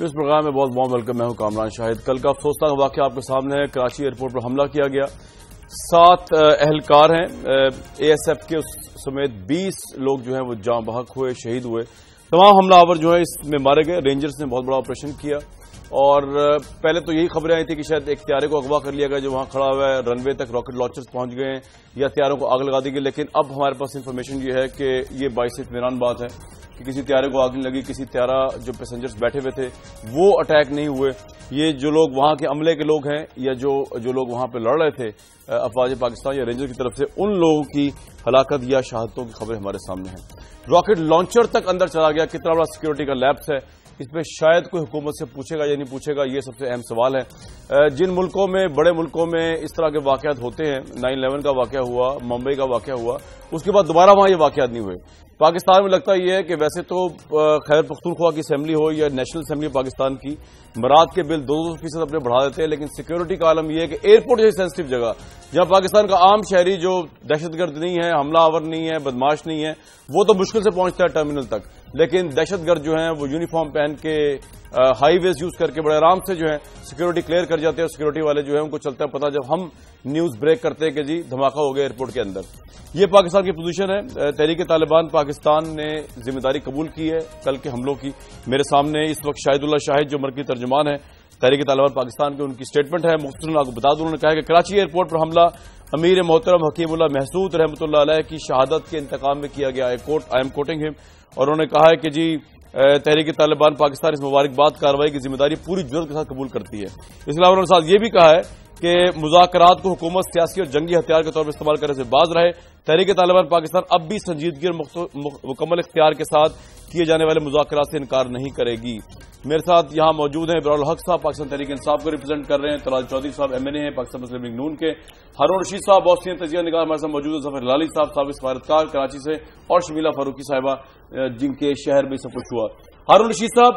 اس programme میں بہت بہت ویلکم. میں ہوں کامران شاہد. کل کا افسوسناک واقعہ آپ کے سامنے ہے. کراچی ایئرپورٹ پر حملہ کیا گیا. 7 اہلکار ہیں اے ایس ایف کے سمیت 20 لوگ جو ہیں وہ جاں بحق ہوئے, شہید ہوئے. تمام حملہ آور جو ہیں اس میں مارے گئے. رینجرز نے بہت بڑا آپریشن کیا اور پہلے تو یہی خبریں آئی تھی کہ شاید ایک طیارے کو اغوا کر لیا گیا جو وہاں کھڑا ہوا ہے. رن وے تک راکٹ لانچرز پہنچ گئے ہیں یا طیاروں کو آگ لگا دی گئی. لیکن اب ہمارے پاس انفارمیشن یہ ہے کہ یہ باعث اطمینان بات ہے کہ کسی طیارے کو آگ نہیں لگی. کسی طیارہ جو پیسنجرز بیٹھے ہوئے تھے وہ اٹیک نہیں ہوئے. یہ جو لوگ وہاں کے عملے کے لوگ ہیں یا جو لوگ وہاں پہ لڑ رہے تھے افواج پاکستان یا رینجر کی طرف سے, ان لوگوں کی ہلاکت یا شہادتوں کی خبریں ہمارے سامنے ہیں. راکٹ لانچر تک اندر چلا گیا. کتنا بڑا سیکورٹی کا لیپس ہے, اس پہ شاید کوئی حکومت سے پوچھے گا یا نہیں پوچھے گا, یہ سب سے اہم سوال ہے. جن ملکوں میں, بڑے ملکوں میں اس طرح کے واقعات ہوتے ہیں, 9/11 کا واقعہ ہوا, ممبئی کا واقعہ ہوا, اس کے بعد دوبارہ وہاں یہ واقعات نہیں ہوئے. پاکستان میں لگتا یہ ہے کہ ویسے تو خیبر پختونخوا کی اسمبلی ہو یا نیشنل اسمبلی پاکستان کی, مراد کے بل 200% اپنے بڑھا دیتے ہیں, لیکن سیکورٹی کا عالم یہ ہے کہ ایئرپورٹ جیسی سینسٹیو جگہ جہاں پاکستان کا عام شہری جو دہشت گرد نہیں ہے, حملہ آور نہیں ہے, بدماش نہیں ہے, وہ تو مشکل سے پہنچتا ہے ٹرمینل تک. لیکن دہشت گرد جو ہیں وہ یونیفارم پہن کے ہائی ویز یوز کر کے بڑے آرام سے جو ہے سیکورٹی کلیئر کر جاتے ہیں. سیکورٹی والے جو ہیں ان کو چلتا ہے پتا جب ہم نیوز بریک کرتے ہیں کہ جی دھماکہ ہو گیا ایئرپورٹ کے اندر. یہ پاکستان کی پوزیشن ہے. تحریک طالبان پاکستان نے ذمہ داری قبول کی ہے کل کے حملوں کی. میرے سامنے اس وقت شاہد اللہ شاہد جو مرکزی ترجمان ہے تحریک طالبان پاکستان کے, ان کی اسٹیٹمنٹ ہے. مختصراً آپ کو بتا دوں, انہوں نے کہا کہ کراچی ایئرپورٹ پر حملہ امیر محترم حکیم اللہ محسود رحمۃ اللہ علیہ کی شہادت کے انتقام میں کیا گیا. آئی ایم کوٹنگ ہم. اور انہوں نے کہا ہے کہ جی تحریک طالبان پاکستان اس مبارکباد کارروائی کی ذمہ داری پوری جرات کے ساتھ قبول کرتی ہے. اس علاوہ انہوں نے ساتھ یہ بھی کہا ہے کہ مذاکرات کو حکومت سیاسی اور جنگی ہتھیار کے طور پر استعمال کرنے سے باز رہے. تحریک طالبان پاکستان اب بھی سنجیدگی اور مکمل اختیار کے ساتھ کیے جانے والے مذاکرات سے انکار نہیں کرے گی. میرے ساتھ یہاں موجود ہیں ابرار الحق صاحب, پاکستان تحریک انصاف کو ریپرزینٹ کر رہے ہیں. طلال چودھری صاحب MNA ہیں پاکستان مسلم لیگ نون کے. ہارون رشید صاحب بہت سی تجزیہ نگار ہمارے ساتھ موجود ہے. ظفر ہلالی صاحب سابق سفارتکار کراچی سے, اور شمیلہ فاروقی صاحبہ جن کے شہر میں سب کچھ ہوا. ہارون رشید صاحب,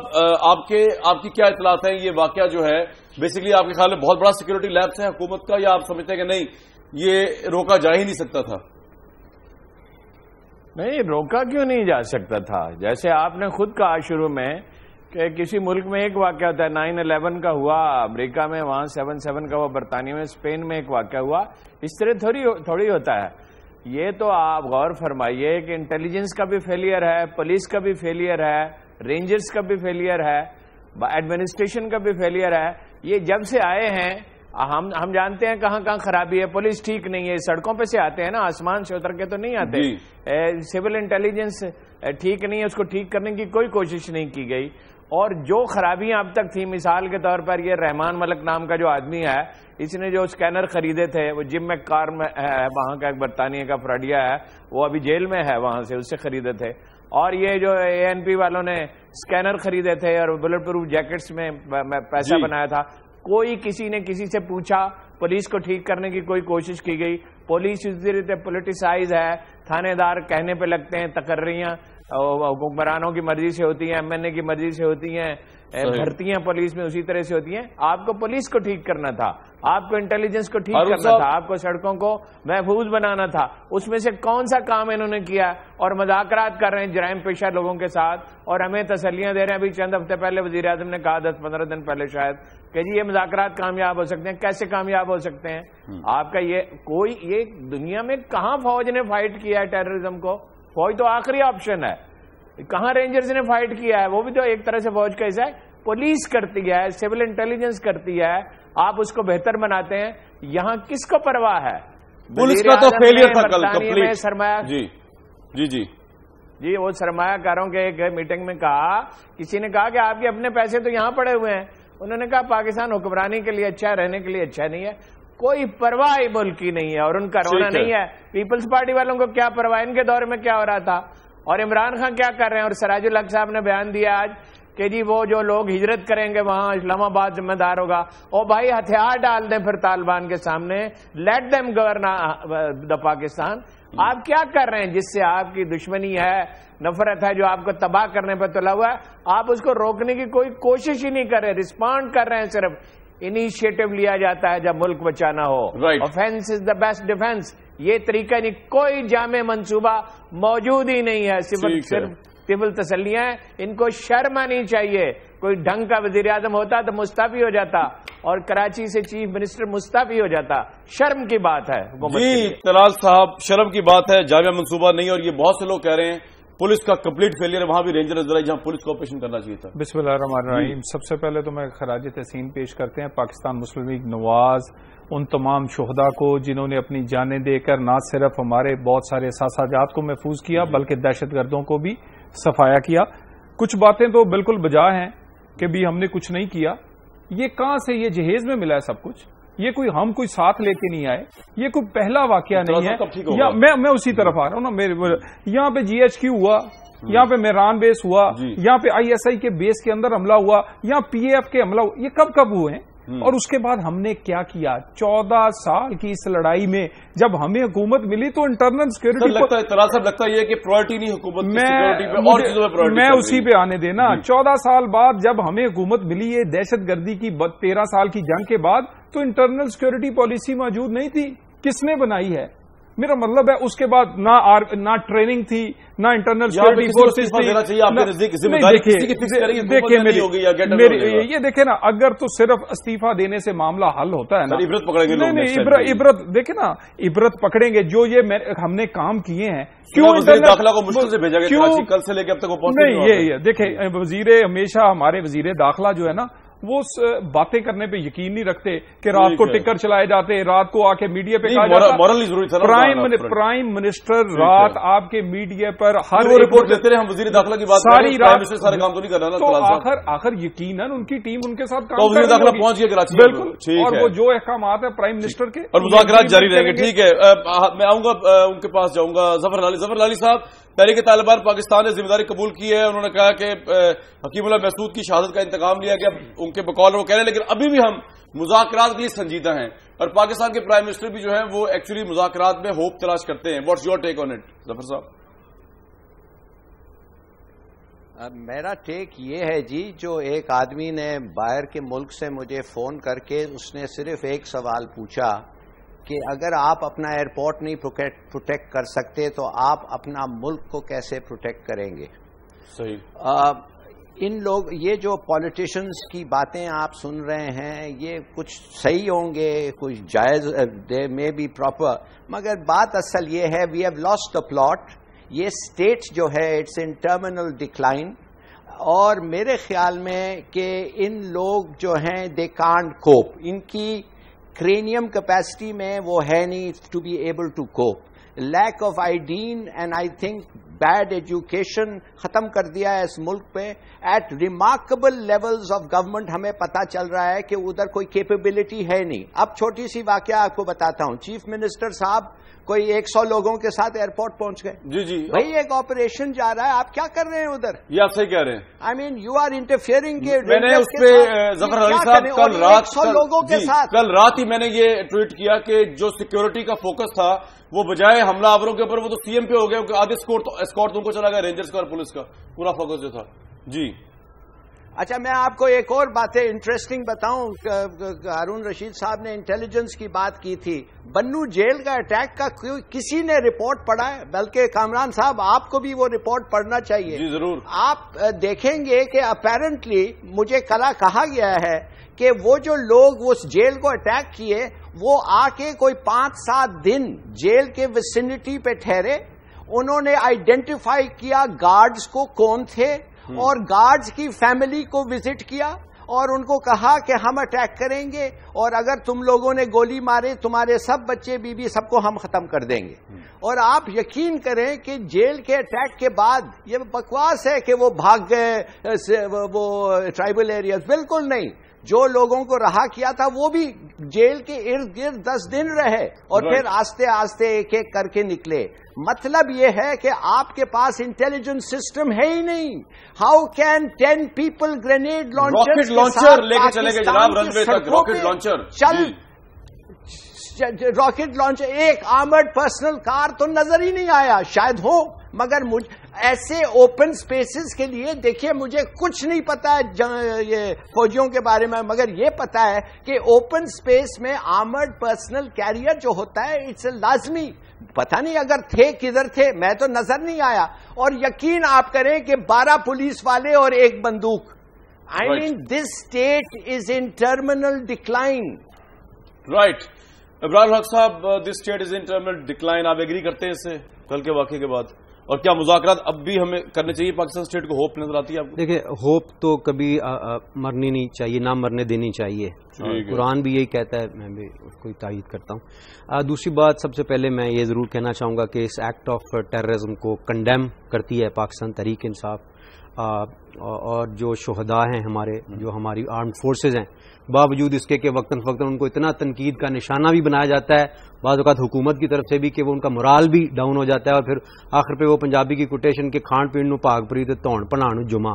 آپ کی کیا اطلاعات ہیں؟ یہ واقعہ جو ہے بیسیکلی آپ کے خیال میں بہت بڑا سیکورٹی لیپس ہے حکومت کا, یا آپ سمجھتے ہیں کہ نہیں یہ روکا جا ہی نہیں سکتا تھا؟ نہیں, روکا کیوں نہیں جا سکتا تھا؟ جیسے آپ نے خود کہا شروع میں کہ کسی ملک میں ایک واقعہ ہوتا ہے. 9/11 کا ہوا امریکہ میں, وہاں 7/7 کا ہوا برطانیہ میں, اسپین میں ایک واقعہ ہوا. اس طرح تھوڑی ہوتا ہے. یہ تو آپ غور فرمائیے کہ انٹیلیجنس کا بھی فیلئر ہے, پولیس کا بھی فیلئر ہے, رینجرز کا بھی فیلئر ہے, ایڈمنسٹریشن کا بھی فیلئر ہے. یہ جب سے آئے ہیں ہم جانتے ہیں کہاں کہاں خرابی ہے. پولیس ٹھیک نہیں ہے, سڑکوں پہ سے آتے ہیں نا, آسمان سے اتر کے تو نہیں آتے. سول انٹیلیجنس ٹھیک نہیں ہے, اس کو ٹھیک کرنے کی کوئی کوشش نہیں کی گئی. اور جو خرابیاں اب تک تھیں, مثال کے طور پر یہ رحمان ملک نام کا جو آدمی ہے, اس نے جو اسکینر خریدے تھے, وہ جم میک کار میں ہے, وہاں کا ایک برطانیہ کا فراڈیا ہے, وہ ابھی جیل میں ہے, وہاں سے اس سے خریدے تھے. اور یہ جو ANP والوں نے اسکینر خریدے تھے اور بلٹ پروف جیکٹس میں پیسہ بنایا تھا, کوئی کسی نے کسی سے پوچھا؟ پولیس کو ٹھیک کرنے کی کوئی کوشش کی گئی؟ پولیس اس طرح پولیٹیسائز ہے, تھانے دار کہنے پہ لگتے ہیں, تقرریاں حکمرانوں کی مرضی سے ہوتی ہیں, MNA کی مرضی سے ہوتی ہیں, بھرتیاں پولیس میں اسی طرح سے ہوتی ہیں. آپ کو پولیس کو ٹھیک کرنا تھا, آپ کو انٹیلیجنس کو ٹھیک کرنا تھا, آپ کو سڑکوں کو محفوظ بنانا تھا. اس میں سے کون سا کام انہوں نے کیا؟ اور مذاکرات کر رہے ہیں جرائم پیشہ لوگوں کے ساتھ, اور ہمیں تسلیاں دے رہے ہیں. ابھی چند ہفتے پہلے وزیر اعظم نے کہا, 10-15 دن پہلے شاید, کہ جی یہ مذاکرات کامیاب ہو سکتے ہیں. کیسے کامیاب ہو سکتے ہیں؟ آپ کا یہ دنیا میں کہاں فوج نے فائٹ کیا ہے ٹیررزم کو؟ فوج تو آخری آپشن ہے. کہاں رینجرز نے فائٹ کیا ہے؟ وہ بھی تو ایک طرح سے فوج کا حصہ ہے. پولیس کرتی ہے, سول انٹیلیجنس کرتی ہے, آپ اس کو بہتر بناتے ہیں. یہاں کس کو پرواہ ہے؟ پولیس کا تو فیلئر تھا کل کمپلیٹ. سرمایہ جی وہ سرمایہ کاروں کے ایک میٹنگ میں کہا, کسی نے کہا کہ آپ کے اپنے پیسے تو یہاں پڑے ہوئے ہیں. انہوں نے کہا پاکستان حکمرانی کے لیے اچھا ہے, رہنے کے لیے اچھا نہیں ہے. کوئی پرواہ ملک کی نہیں ہے, اور ان کا رونا نہیں ہے. پیپلز پارٹی والوں کو کیا پرواہ؟ ان کے دور میں کیا ہو رہا تھا؟ اور عمران خان کیا کر رہے ہیں؟ اور سراج الحق صاحب نے بیان دیا آج کہ جی وہ جو لوگ ہجرت کریں گے وہاں اسلام آباد ذمہ دار ہوگا. او بھائی ہتھیار ڈال دیں پھر طالبان کے سامنے, let them govern the Pakistan. آپ کیا کر رہے ہیں؟ جس سے آپ کی دشمنی ہے, نفرت ہے, جو آپ کو تباہ کرنے پہ تلا ہوا ہے, آپ اس کو روکنے کی کوئی کوشش ہی نہیں کر رہے. رسپونڈ کر رہے ہیں, صرف انیشیٹو لیا جاتا ہے جب ملک بچانا ہو. Offence is the best defence. یہ طریقہ نہیں, کوئی جامع منصوبہ موجود ہی نہیں ہے, صرف سول تسلیاں ہیں. ان کو شرم آنی چاہیے کوئی ڈھنگ کا وزیر اعظم ہوتا تو مستعفی ہو جاتا اور کراچی سے چیف منسٹر مستعفی ہو جاتا. شرم کی بات ہے جی طلال صاحب, شرم کی بات ہے, جامعہ منصوبہ نہیں, اور یہ بہت سے لوگ کہہ رہے ہیں پولیس کا کمپلیٹ فیلئر ہے. وہاں بھی رینجر نظر آئی جہاں پولیس کو آپریشن کرنا چاہیے تھا. بسم اللہ الرحمن الرحیم. سب سے پہلے تو میں خراج تحسین پیش کرتے ہیں پاکستان مسلم لیگ نواز ان تمام شہداء کو جنہوں نے اپنی جانیں دے کر نہ صرف ہمارے بہت سارے احساسات کو محفوظ کیا بلکہ دہشت گردوں کو بھی صفایا کیا. کچھ باتیں تو بالکل بجا ہیں کہ بھی ہم نے کچھ نہیں کیا. یہ کہاں سے یہ جہیز میں ملا ہے سب کچھ؟ یہ کوئی ہم کوئی ساتھ لے کے نہیں آئے, یہ کوئی پہلا واقعہ نہیں ہے. میں اسی طرف آ رہا ہوں نا. یہاں پہ جی ایچ کیو ہوا, یہاں پہ میران بیس ہوا, یہاں پہ آئی ایس آئی کے بیس کے اندر حملہ ہوا, یہاں پی اے ایف کے حملہ ہوا. یہ کب کب ہوئے ہیں اور اس کے بعد ہم نے کیا کیا؟ 14 سال کی اس لڑائی میں جب ہمیں حکومت ملی تو انٹرنل سیکورٹی لگتا ہے کہ پرائرٹی نہیں حکومت میں اسی پہ آنے دینا. 14 سال بعد جب ہمیں حکومت ملی ہے دہشت گردی کی 13 سال کی جنگ کے بعد, تو انٹرنل سیکورٹی پالیسی موجود نہیں تھی. کس نے بنائی ہے؟ میرا مطلب ہے اس کے بعد نہ ٹریننگ تھی, نہ انٹرنل سیکورٹی فورسز تھی. یہ دیکھیں نا, اگر تو صرف استعفی دینے سے معاملہ حل ہوتا ہے نا, عبرت پکڑیں گے. نہیں, عبرت دیکھیں نا, عبرت پکڑیں گے جو یہ ہم نے کام کیے ہیں. کیوں داخلہ کو مشکل سے بھیجا گیا کل سے لے کے اب تک وہ نہیں. یہ دیکھیں وزیر ہمیشہ ہمارے وزیر داخلہ جو ہے نا وہ باتیں کرنے پہ یقین نہیں رکھتے کہ رات کو ٹکر چلائے جاتے, رات کو آ کے میڈیا پہ کہا جاتا. پرائم منسٹر رات آپ کے میڈیا پر ہر رپورٹ دیتے رہے. ہم وزیر داخلہ کی بات ساری رات سارے کام تو نہیں کر رہا نا. تو آخر یقیناً ان کی ٹیم ان کے ساتھ کام وزیر داخلہ پہنچ گیا کراچی. بالکل, اور وہ جو احکامات ہیں پرائم منسٹر کے اور مذاکرات جاری رہیں گے. ٹھیک ہے, میں آؤں گا ان کے پاس, جاؤں گا ظفر علی صاحب. تحریک طالبان پاکستان نے ذمہ داری قبول کی ہے. انہوں نے کہا کہ حکیم اللہ محسود کی شہادت کا انتقام لیا گیا. ان کے بقول وہ کہہ رہے ہیں لیکن ابھی بھی ہم مذاکرات کے لیے سنجیدہ ہیں, اور پاکستان کے پرائم منسٹر بھی جو ہیں وہ ایکچولی مذاکرات میں ہوپ تلاش کرتے ہیں. What's your take on it Zafar صاحب؟ میرا ٹیک یہ ہے جی, جو ایک آدمی نے باہر کے ملک سے مجھے فون کر کے اس نے صرف ایک سوال پوچھا کہ اگر آپ اپنا ایئرپورٹ نہیں پروٹیکٹ کر سکتے تو آپ اپنا ملک کو کیسے پروٹیکٹ کریں گے؟ صحیح. ان لوگ یہ جو پالیٹیشنز کی باتیں آپ سن رہے ہیں یہ کچھ صحیح ہوں گے, کچھ جائز, دے مے بی پراپر, مگر بات اصل یہ ہے we have lost the plot. یہ اسٹیٹ جو ہے اٹس ان ٹرمینل ڈکلائن, اور میرے خیال میں کہ ان لوگ جو ہیں دے کانٹ کوپ, ان کی کرینیم کیپیسٹی میں وہ ہے نہیں to be able to cope. Lack of ideas and I think bad education ختم کر دیا ہے اس ملک پہ. At remarkable levels of government ہمیں پتا چل رہا ہے کہ ادھر کوئی کیپیبلٹی ہے نہیں. اب چھوٹی سی واقعہ آپ کو بتاتا ہوں. چیف منسٹر صاحب کوئی 100 لوگوں کے ساتھ ایئرپورٹ پہنچ گئے. جی بھائی ایک آپریشن جا رہا ہے, آپ کیا کر رہے ہیں ادھر؟ یہ آپ صحیح کہہ رہے ہیں. آئی مین یو آر انٹرفیئرنگ. میں نے اس پہ ظفر علی صاحب کل رات ہی میں نے یہ ٹویٹ کیا کہ جو سیکیورٹی کا فوکس تھا وہ بجائے حملہ آوروں کے اوپر وہ تو سی ایم پہ ہو گیا, آدھے اسکورٹ ان کو چلا گیا, رینجرز کا اور پولیس کا پورا فوکس جو تھا. جی اچھا, میں آپ کو ایک اور باتیں انٹرسٹنگ بتاؤں. ہارون رشید صاحب نے انٹیلیجنس کی بات کی تھی. بنو جیل کا اٹیک کا کسی نے رپورٹ پڑھا ہے؟ بلکہ کامران صاحب آپ کو بھی وہ رپورٹ پڑھنا چاہیے. جی ضرور. آپ دیکھیں گے کہ اپیرنٹلی مجھے کہا گیا ہے کہ وہ جو لوگ اس جیل کو اٹیک کیے وہ آ کے کوئی 5-7 دن جیل کے وسینٹی پہ ٹھہرے. انہوں نے آئیڈینٹیفائی کیا گارڈز کو کون تھے, اور گارڈز کی فیملی کو وزٹ کیا اور ان کو کہا کہ ہم اٹیک کریں گے, اور اگر تم لوگوں نے گولی مارے تمہارے سب بچے بیوی سب کو ہم ختم کر دیں گے. اور آپ یقین کریں کہ جیل کے اٹیک کے بعد یہ بکواس ہے کہ وہ بھاگ گئے وہ ٹرائبل ایریاز. بالکل نہیں. جو لوگوں کو رہا کیا تھا وہ بھی جیل کے ارد گرد 10 دن رہے اور پھر آستے آستے ایک ایک کر کے نکلے. مطلب یہ ہے کہ آپ کے پاس انٹیلیجنس سسٹم ہے ہی نہیں. How can 10 people grenade launcher لے کے چلے گئے جناب رن وے تک؟ راکٹ لانچر راکٹ لانچر, ایک آرمرڈ پرسنل کار تو نظر ہی نہیں آیا. شاید ہو, مگر ایسے اوپن سپیسز کے لیے دیکھیے مجھے کچھ نہیں پتا یہ فوجیوں کے بارے میں, مگر یہ پتا ہے کہ اوپن سپیس میں آرمرڈ پرسنل کیریئر جو ہوتا ہے اٹس لازمی. پتہ نہیں اگر تھے کدھر تھے, میں تو نظر نہیں آیا. اور یقین آپ کریں کہ 12 پولیس والے اور ایک بندوق. I mean, this state is in terminal decline. Right. ابرار الحق صاحب, this state is in terminal decline. آپ ایگری کرتے ہیں اس سے کل کے واقعے کے بعد؟ اور کیا مذاکرات اب بھی ہمیں کرنے چاہیے؟ پاکستان اسٹیٹ کو ہوپ نظر آتی ہے آپ کو؟ دیکھیں, ہوپ تو کبھی مرنی نہیں چاہیے, نہ مرنے دینی چاہیے. قرآن بھی یہی کہتا ہے, میں بھی اس کو تائید کرتا ہوں. دوسری بات, سب سے پہلے میں یہ ضرور کہنا چاہوں گا کہ اس ایکٹ آف ٹیررزم کو کنڈیم کرتی ہے پاکستان تحریک انصاف, اور جو شہداء ہیں ہمارے, جو ہماری آرمڈ فورسز ہیں, باوجود اس کے کہ وقتاً فوقتاً ان کو اتنا تنقید کا نشانہ بھی بنایا جاتا ہے بعض اوقات حکومت کی طرف سے بھی, کہ وہ ان کا مورال بھی ڈاؤن ہو جاتا ہے, اور پھر آخر پہ وہ پنجابی کی کوٹیشن کے کھان پین نو پاگ پری تے تون پناہن جمعہ,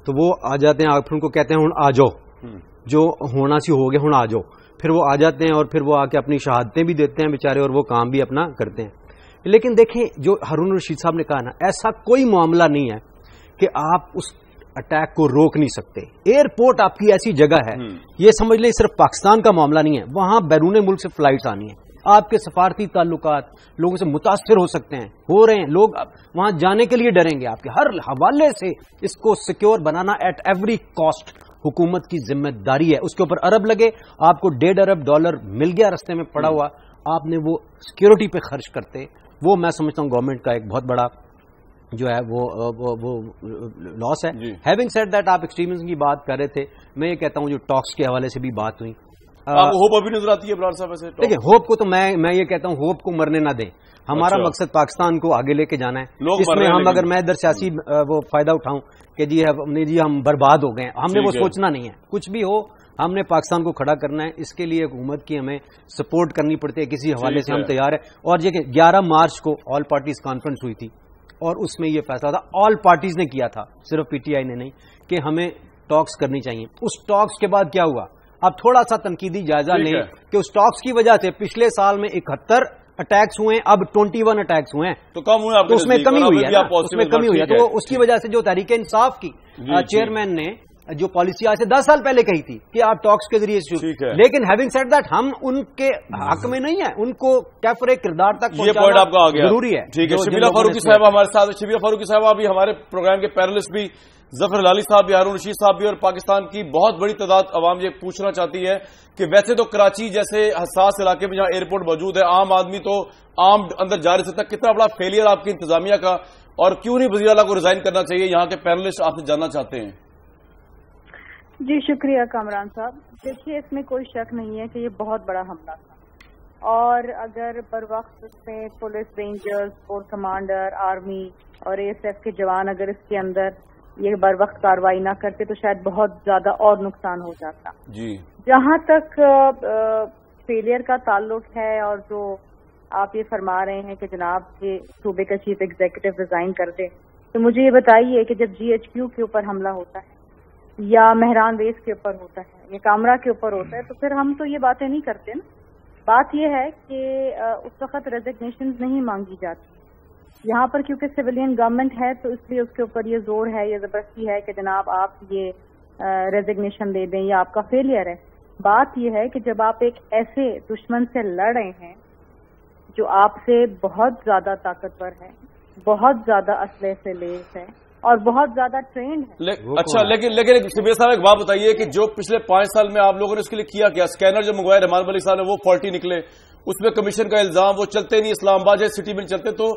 تو وہ آ جاتے ہیں, پھر ان کو کہتے ہیں ہن آ جاؤ, جو ہونا سی ہو گیا ہن آ جاؤ, پھر وہ آ جاتے ہیں اور پھر وہ آ کے اپنی شہادتیں بھی دیتے ہیں بیچارے, اور وہ کام بھی اپنا کرتے ہیں. لیکن دیکھیں, جو ہارون رشید صاحب نے کہا نا, ایسا کوئی معاملہ نہیں ہے کہ آپ اس اٹیک کو روک نہیں سکتے. ایئرپورٹ آپ کی ایسی جگہ ہے, یہ سمجھ لیں صرف پاکستان کا معاملہ نہیں ہے, وہاں بیرون ملک سے فلائٹس آنی ہیں, آپ کے سفارتی تعلقات لوگوں سے متاثر ہو سکتے ہیں, ہو رہے ہیں, لوگ وہاں جانے کے لیے ڈریں گے. آپ کے ہر حوالے سے اس کو سیکیور بنانا ایٹ ایوری کاسٹ حکومت کی ذمہ داری ہے. اس کے اوپر ارب لگے, آپ کو $1.5 ارب مل گیا رستے میں پڑا ہوا, آپ نے وہ سیکیورٹی پہ خرچ کرتے, وہ میں سمجھتا ہوں گورنمنٹ کا ایک بہت بڑا جو ہے وہ لاس ہے. ہیونگ سیڈ دیٹ, آپ ایکسٹریمزم کی بات کر رہے تھے, میں یہ کہتا ہوں جو ٹاکس کے حوالے سے بھی بات ہوئی, ہوپ ابھی نظر آتی ہے ابرار صاحب ایسے؟ دیکھیں, ہوپ کو تو میں یہ کہتا ہوں ہوپ کو مرنے نہ دیں. ہمارا مقصد پاکستان کو آگے لے کے جانا ہے. اس میں ہم اگر میں ادھر سیاسی وہ فائدہ اٹھاؤں کہ جی ہم برباد ہو گئے ہیں, ہم نے وہ سوچنا نہیں ہے. کچھ بھی ہو, ہم نے پاکستان کو کھڑا کرنا ہے. اس کے لیے حکومت کی ہمیں سپورٹ کرنی پڑتی ہے, کسی حوالے سے ہم تیار ہیں. اور یہ کہ 11 مارچ کو آل پارٹیز کانفرنس ہوئی تھی, اور اس میں یہ فیصلہ تھا, آل پارٹیز نے کیا تھا, صرف پی ٹی آئی نے نہیں, کہ ہمیں ٹاکس کرنی چاہیے. اس ٹاکس کے بعد کیا ہوا, اب تھوڑا سا تنقیدی جائزہ لیں کہ اس ٹاکس کی وجہ سے پچھلے سال میں 71 اٹیکس ہوئے ہیں, اب 21 اٹیکس ہوئے ہیں, تو کم ہوئے, تو اس میں کمی ہوئی ہے, اس میں کمی ہوئی ہے. تو اس کی وجہ سے جو تحریک انصاف کی چیئرمین نے جو پالیسی آج سے 10 سال پہلے کہی تھی کہ آپ ٹاکس کے ذریعے سے, لیکن ہیونگ سیڈ دیٹ, ہم ان کے حق میں نہیں ہیں, ان کو کیفر کردار تک پہنچانا ضروری ہے. ٹھیک ہے. شبیلہ فاروقی صاحب ہمارے ساتھ. شبیلہ فاروقی صاحب ابھی ہمارے پروگرام کے پینلسٹ بھی, ظفر ہلالی صاحب بھی, ہارون رشید صاحب بھی, اور پاکستان کی بہت بڑی تعداد عوام یہ پوچھنا چاہتی ہے کہ ویسے تو کراچی جیسے حساس علاقے میں جہاں ایئرپورٹ موجود ہے, عام آدمی تو عام اندر جا رہے تھے, کتنا بڑا فیلئر آپ کی انتظامیہ کا, اور کیوں نہیں وزیر اعلیٰ کو ریزائن کرنا چاہیے؟ یہاں کے پینلسٹ آپ سے جاننا چاہتے ہیں. جی شکریہ کامران صاحب. دیکھیے, اس میں کوئی شک نہیں ہے کہ یہ بہت بڑا حملہ تھا, اور اگر بر وقت اس میں police, rangers, force commander, army اور ASF کے جوان اگر اس کے اندر یہ بر وقت کارروائی نہ کرتے تو شاید بہت زیادہ اور نقصان ہو جاتا. جی, جہاں تک فیلئر کا تعلق ہے, اور جو آپ یہ فرما رہے ہیں کہ جناب کے صوبے کا چیف ایگزیکٹو ریزائن کر دے, تو مجھے یہ بتائیے کہ جب GHQ کے اوپر حملہ ہوتا ہے, یا مہران ویس کے اوپر ہوتا ہے, یا کامرا کے اوپر ہوتا ہے, تو پھر ہم تو یہ باتیں نہیں کرتے نا. بات یہ ہے کہ اس وقت ریزگنیشن نہیں مانگی جاتی. یہاں پر کیونکہ سویلین گورنمنٹ ہے, تو اس لیے اس کے اوپر یہ زور ہے, یہ زبردستی ہے کہ جناب آپ یہ ریزگنیشن دے دیں, یا آپ کا فیلئر ہے. بات یہ ہے کہ جب آپ ایک ایسے دشمن سے لڑ رہے ہیں جو آپ سے بہت زیادہ طاقتور ہے, بہت زیادہ اسلحے سے لیس ہے, اور بہت زیادہ ٹرینڈ ہے. اچھا, لیکن شبیر صاحب ایک بات بتائیے کہ جو پچھلے 5 سال میں آپ لوگوں نے اس کے لیے کیا اسکینر جو منگوائے رحمان ملک صاحب نے, وہ فالٹی نکلے, اس میں کمیشن کا الزام, وہ چلتے نہیں, اسلام آباد جیسے سٹی میں چلتے, تو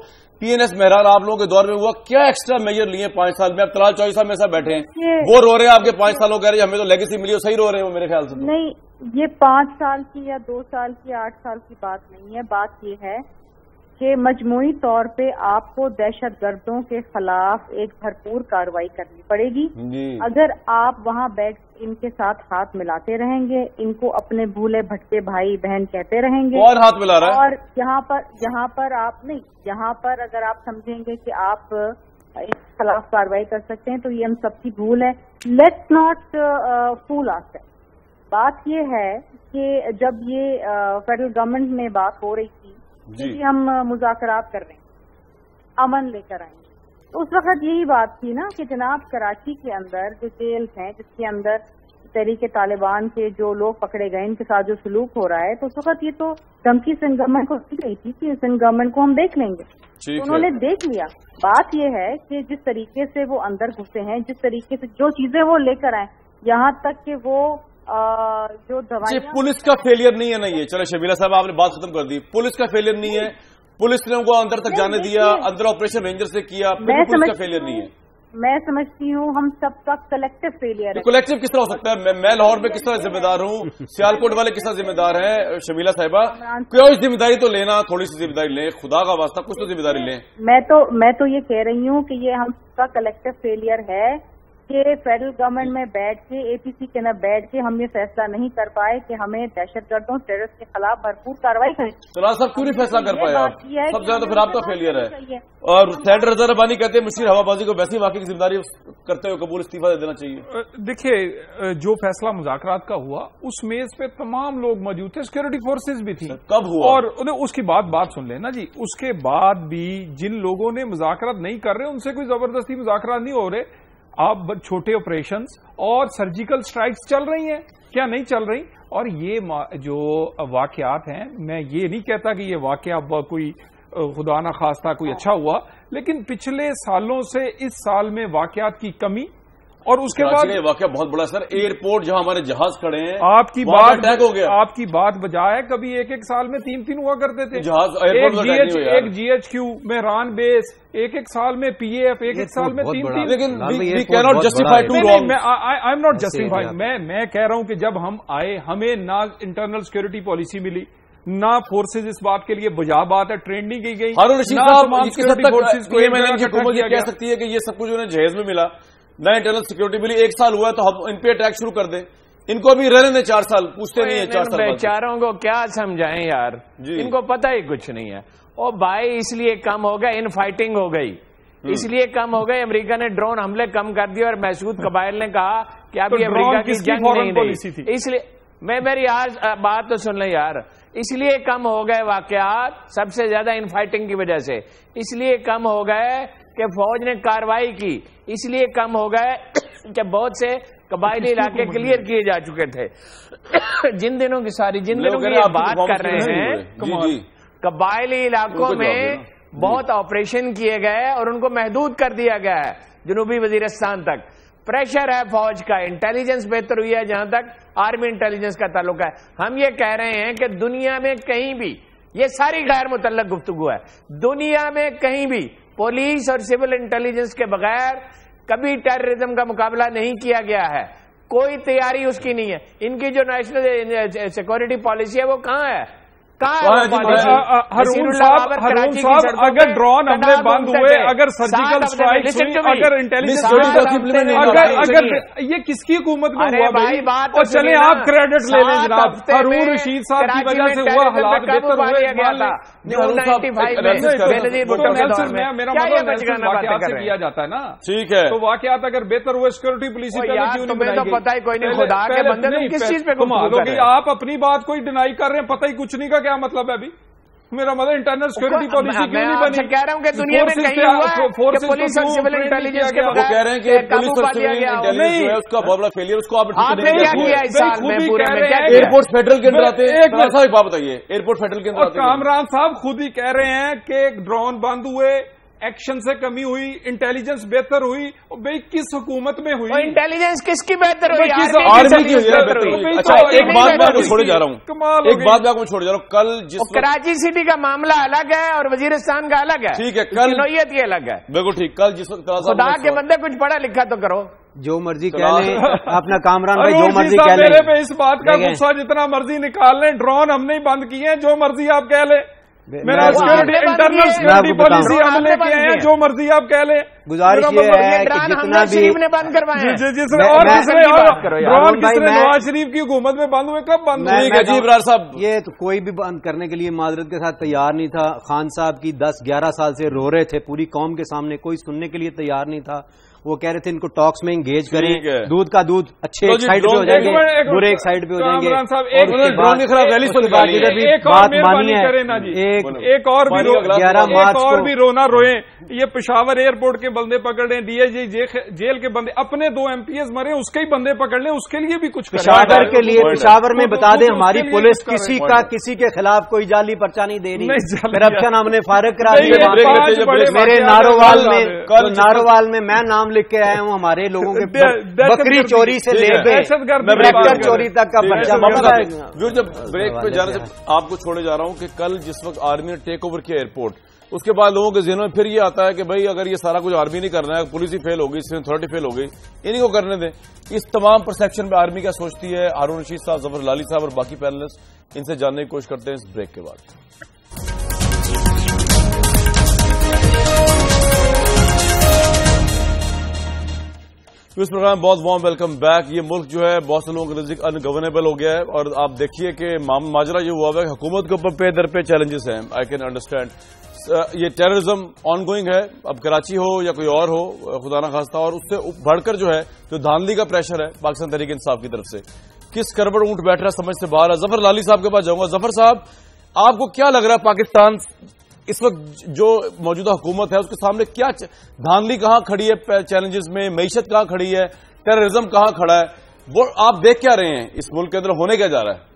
PNS مہران آپ لوگوں کے دور میں ہوا, کیا ایکسٹرا میجر لیے 5 سال میں؟ اب طلال چوہدری صاحب میرے ساتھ بیٹھے ہیں, وہ رو رہے ہیں آپ کے 5 سالوں کہہ رہے ہیں ہمیں تو لیگیسی ملی, اور صحیح رو رہے ہیں وہ میرے خیال سے. نہیں, یہ 5 سال کی یا 2 سال کی 8 سال کی بات نہیں ہے. بات یہ ہے کہ مجموعی طور پہ آپ کو دہشت گردوں کے خلاف ایک بھرپور کارروائی کرنی پڑے گی. اگر آپ وہاں بیٹھ ان کے ساتھ ہاتھ ملاتے رہیں گے, ان کو اپنے بھولے بھٹکے بھائی بہن کہتے رہیں گے, اور ہاتھ ملا رہا ہے, اور یہاں پر آپ نہیں, یہاں پر اگر آپ سمجھیں گے کہ آپ ان کے خلاف کارروائی کر سکتے ہیں, تو یہ ہم سب کی بھول ہے. لیٹس ناٹ فول آس. بات یہ ہے کہ جب یہ فیڈرل گورنمنٹ میں بات ہو رہی تھی جی ہم مذاکرات کر رہے ہیں, امن لے کر آئیں گے, تو اس وقت یہی بات تھی نا کہ جناب کراچی کے اندر جو جیلز ہیں, جس کے اندر تحریک طالبان کے جو لوگ پکڑے گئے, ان کے ساتھ جو سلوک ہو رہا ہے, تو اس وقت یہ تو دھمکی سندھ گورنمنٹ کو دی گئی تھی کہ سندھ گورنمنٹ کو ہم دیکھ لیں گے. انہوں نے دیکھ لیا. بات یہ ہے کہ جس طریقے سے وہ اندر گھسے ہیں, جس طریقے سے جو چیزیں وہ لے کر آئے, یہاں تک کہ وہ جو دوائیں پولیس کا فیلئر نہیں ہے نا یہ. چلے شبیلا صاحب آپ نے بات ختم کر دی. پولیس کا فیلئر نہیں ہے, پولیس نے ان کو اندر تک جانے دیا, اندر آپریشن رینجر سے کیا, پولیس کا فیلئر نہیں ہے. میں سمجھتی ہوں ہم سب کا کلیکٹو فیلئر ہے. کلیکٹو کس طرح ہو سکتا ہے؟ میں لاہور میں کس طرح ذمہ دار ہوں, سیالکوٹ والے کس طرح ذمہ دار ہیں؟ شبیلا صاحبہ کوئی ذمہ داری تو لینا, تھوڑی سی ذمہ داری لیں, خدا کا واسطہ کچھ تو ذمہ داری لیں. میں تو یہ کہہ رہی ہوں کہ یہ ہم سب کا کلیکٹو فیلئر ہے کہ فیڈرل گورنمنٹ میں بیٹھ کے اے پی سی کے نہ بیٹھ کے ہم یہ فیصلہ نہیں کر پائے کہ ہمیں دہشت گردوں ٹیررسٹ کے خلاف بھرپور کارروائی کریں. سراج صاحب کیوں نہیں فیصلہ کر پائے آپ؟ سب زیادہ تو پھر آپ کا فیلئر ہے. اور سینیٹر رضا ربانی کہتے ہیں مشیر ہوا بازی کو ویسی واقعی کی ذمہ داری کرتے ہوئے قبول استعفیٰ دے دینا چاہیے. دیکھیے جو فیصلہ مذاکرات کا ہوا اس میز پہ تمام لوگ موجود تھے, سیکورٹی فورسز بھی تھی. کب ہوا؟ اور اس کی بات سن لیں نا جی. اس کے بعد بھی جن لوگوں نے مذاکرات نہیں کر رہے ان سے کوئی زبردستی مذاکرات نہیں ہو رہے. آپ چھوٹے آپریشنز اور سرجیکل سٹرائکس چل رہی ہیں, کیا نہیں چل رہی؟ اور یہ جو واقعات ہیں, میں یہ نہیں کہتا کہ یہ واقعہ کوئی خدا نہ خواستہ کوئی اچھا ہوا, لیکن پچھلے سالوں سے اس سال میں واقعات کی کمی. اور اس کے بعد واقعہ بہت بڑا سر, ایئرپورٹ جہاں ہمارے جہاز کھڑے ہیں آپ کی بات اٹیک ہو گیا. آپ کی بات بجائے کبھی ایک سال میں 3 ہوا کرتے تھے جہاز. ایک جی ایچ کیو میں ران بیس, ایک سال میں پی اے ایف, ایک سال میں 3. لیکن آئی ایم ناٹ جسٹیفائی. میں کہہ رہا ہوں کہ جب ہم آئے ہمیں نہ انٹرنل سیکورٹی پالیسی ملی, نہ فورسز اس بات کے لیے بجا بات ہے ٹرینڈ نہیں کی گئی. ہارون رشید صاحب کہہ سکتی ہے کہ یہ سب کچھ انہیں جہیز میں ملا, نہ انٹرنل سیکورٹی ملی. 1 سال ہوا ہے تو ہم ان پہ اٹیک شروع کر دیں. ان کو ابھی رہنے دیں 4 سال, پوچھتے نہیں ہیں 4 سال. بیچاروں کو کیا سمجھائیں یار, ان کو پتہ ہی کچھ نہیں ہے. اور بھائی اس لیے کم ہو گیا, ان فائٹنگ ہو گئی, اس لیے کم ہو گئی. امریکہ نے ڈرون حملے کم کر دیے اور محسود قبائل نے کہا کہ اب یہ امریکہ کی جنگ نہیں رہی. اس لیے میری آج بات تو سن لیں یار, اس لیے کم ہو گئے واقعات سب سے زیادہ ان فائٹنگ کی وجہ سے. اس لیے کم ہو گئے کہ فوج نے کارروائی کی, اس لیے کم ہو گئے کہ بہت سے قبائلی علاقے کلیئر کیے جا چکے تھے. جن دنوں کی بات کر رہے ہیں, قبائلی علاقوں میں بہت آپریشن کیے گئے اور ان کو محدود کر دیا گیا ہے. جنوبی وزیرستان تک پریشر ہے فوج کا, انٹیلیجنس بہتر ہوئی ہے جہاں تک آرمی انٹیلیجنس کا تعلق ہے. ہم یہ کہہ رہے ہیں کہ دنیا میں کہیں بھی, یہ ساری غیر متعلق گفتگو ہے, دنیا میں کہیں بھی پولیس اور سول انٹیلیجنس کے بغیر کبھی ٹیررزم کا مقابلہ نہیں کیا گیا ہے. کوئی تیاری اس کی نہیں ہے. ان کی جو نیشنل سیکورٹی پالیسی ہے وہ کہاں ہے؟ ہارون صاحب اگر ڈرون حملے بند ہوئے, اگر سرجیکل اسٹرائکس ہوئی, اگر انٹیلیجنس اگر یہ کس کی حکومت میں ہوا بھائی؟ اور چلیں آپ کریڈٹ لے لیں جناب, ہارون رشید صاحب کی وجہ سے ہوا, حالات بہتر ہوئے. میرا مطلب واقعات سے کیا جاتا ہے نا, ٹھیک ہے, تو واقعات اگر بہتر ہوئے سیکورٹی پالیسی پتہ ہی کوئی نہیں. خدا کے بندے کس چیز پہ کمال ہو گئی, آپ اپنی بات کوئی ڈینائی کر رہے ہیں, پتہ ہی کچھ نہیں کا کیا مطلب ہے ابھی؟ میرا مطلب انٹرنل سیکورٹی پالیسی کیوں نہیں بنی؟ کہہ رہا ہوں کہ دنیا میں کہیں ہوا ہے کہ پولیس اور سول انٹیلیجنس کے بغیر کہہ رہے ہیں کہ پولیس اور سول انٹیلیجنس جو ہے اس کا بہت بڑا فیلئر, اس کو آپ نے کیا کیا اس سال میں پورے میں؟ ایئرپورٹ فیڈرل کے اندر آتے ہیں, صاحب بات بتائیے, ایئرپورٹ فیڈرل کے اندر آتے ہیں. کامران صاحب خود ہی کہہ رہے ہیں کہ ڈرون بند ہوئے, ایکشن سے کمی ہوئی, انٹیلیجنس بہتر ہوئی. بھائی کس حکومت میں ہوئی انٹیلیجنس؟ کس کی بہتر ہوئی؟ آرمی کی ہوئی. اچھا ایک بات میں آپ کو چھوڑے جا رہا ہوں, ایک بات میں آپ کو چھوڑے جا رہا ہوں. کل جس کراچی سٹی کا معاملہ الگ ہے اور وزیرستان کا الگ ہے, ٹھیک ہے, کل نوعیت یہ الگ ہے. بالکل ٹھیک. کل جس وقت خدا کے بندے کچھ پڑھا لکھا تو کرو, جو مرضی کہہ لیں اپنا کامران بھائی, جو مرضی کہہ لیں. میرے پہ اس بات کا غصہ جتنا مرضی نکال لیں, ڈرون ہم نے بند کیے ہیں, جو مرضی آپ کہہ لیں. میرا انٹرنل سیکورٹی پالیسی ہم لے کے آئے ہیں, جو مرضی آپ کہہ لیں. گزارش یہ ہے کہ جتنا بھی بند کروائے ڈرون نواز شریف کی حکومت میں بند ہوئے, کب بند ہوئے؟ جی ابرار صاحب, یہ تو کوئی بھی بند کرنے کے لیے معذرت کے ساتھ تیار نہیں تھا. خان صاحب کی 10-11 سال سے رو رہے تھے پوری قوم کے سامنے, کوئی سننے کے لیے تیار نہیں تھا. وہ کہہ رہے تھے ان کو ٹاکس میں انگیج کریں, دودھ کا دودھ اچھے ایک سائڈ پہ ہو جائیں گے, برے ایک سائڈ پہ ہو جائیں گے. بات مانی ہے, ایک اور بھی رونا روئیں. یہ پشاور ایئرپورٹ کے بندے پکڑ رہے ہیں, ڈی ایس جی جیل کے بندے, اپنے 2 MPs مرے اس کے ہی بندے پکڑ لیں, اس کے لیے بھی کچھ پشاور کے لیے. پشاور میں بتا دیں ہماری پولیس کسی کے خلاف کوئی جعلی پرچہ نہیں دے رہی, کرپشن ہم نے فارغ کرا دیا. میرے نارووال میں میں نام لکھ کے آئے ہوں ہمارے لوگوں کے بکری چوری سے لے کے ٹریکٹر چوری تک کا پرچہ. جب بریک پہ جانے سے آپ کو چھوڑے جا رہا ہوں کہ کل جس وقت آرمی نے ٹیک اوور کیا ایئرپورٹ، اس کے بعد لوگوں کے ذہنوں میں پھر یہ آتا ہے کہ بھائی اگر یہ سارا کچھ آرمی نہیں کرنا ہے، پولیس ہی فیل ہو گئی، اتھارٹی فیل ہو گئی، انہیں کو کرنے دیں. اس تمام پرسپشن پہ آرمی کیا سوچتی ہے؟ ہارون رشید صاحب، ظفر ہلالی صاحب اور باقی پینلسٹ ان سے جاننے کی کوشش کرتے ہیں اس بریک کے بعد. اس پروگرام بہت وارم ویلکم بیک. یہ ملک جو ہے بہت سے لوگوں کے نزدیک ان گورنیبل ہو گیا ہے، اور آپ دیکھیے کہ ماجرا یہ ہوا ہے کہ حکومت کے اوپر پہ در پہ چیلنجز ہیں. آئی کین انڈرسٹینڈ یہ ٹیررزم آن گوئنگ ہے، اب کراچی ہو یا کوئی اور ہو خدا نہ خواستہ، اور اس سے بڑھ کر جو ہے جو دھاندلی کا پریشر ہے پاکستان تحریک انصاف کی طرف سے، کس کربڑ اونٹ بیٹھ رہا ہے سمجھ سے باہر ہے. ظفر ہلالی صاحب کے پاس جاؤں گا. ظفر صاحب، آپ کو کیا لگ رہا ہے پاکستان اس وقت جو موجودہ حکومت ہے اس کے سامنے کیا دھاندلی کہاں کھڑی ہے چیلنجز میں، معیشت کہاں کھڑی ہے، ٹیررزم کہاں کھڑا ہے، وہ آپ دیکھ کیا رہے ہیں؟ اس ملک کے اندر ہونے کیا جا رہا ہے؟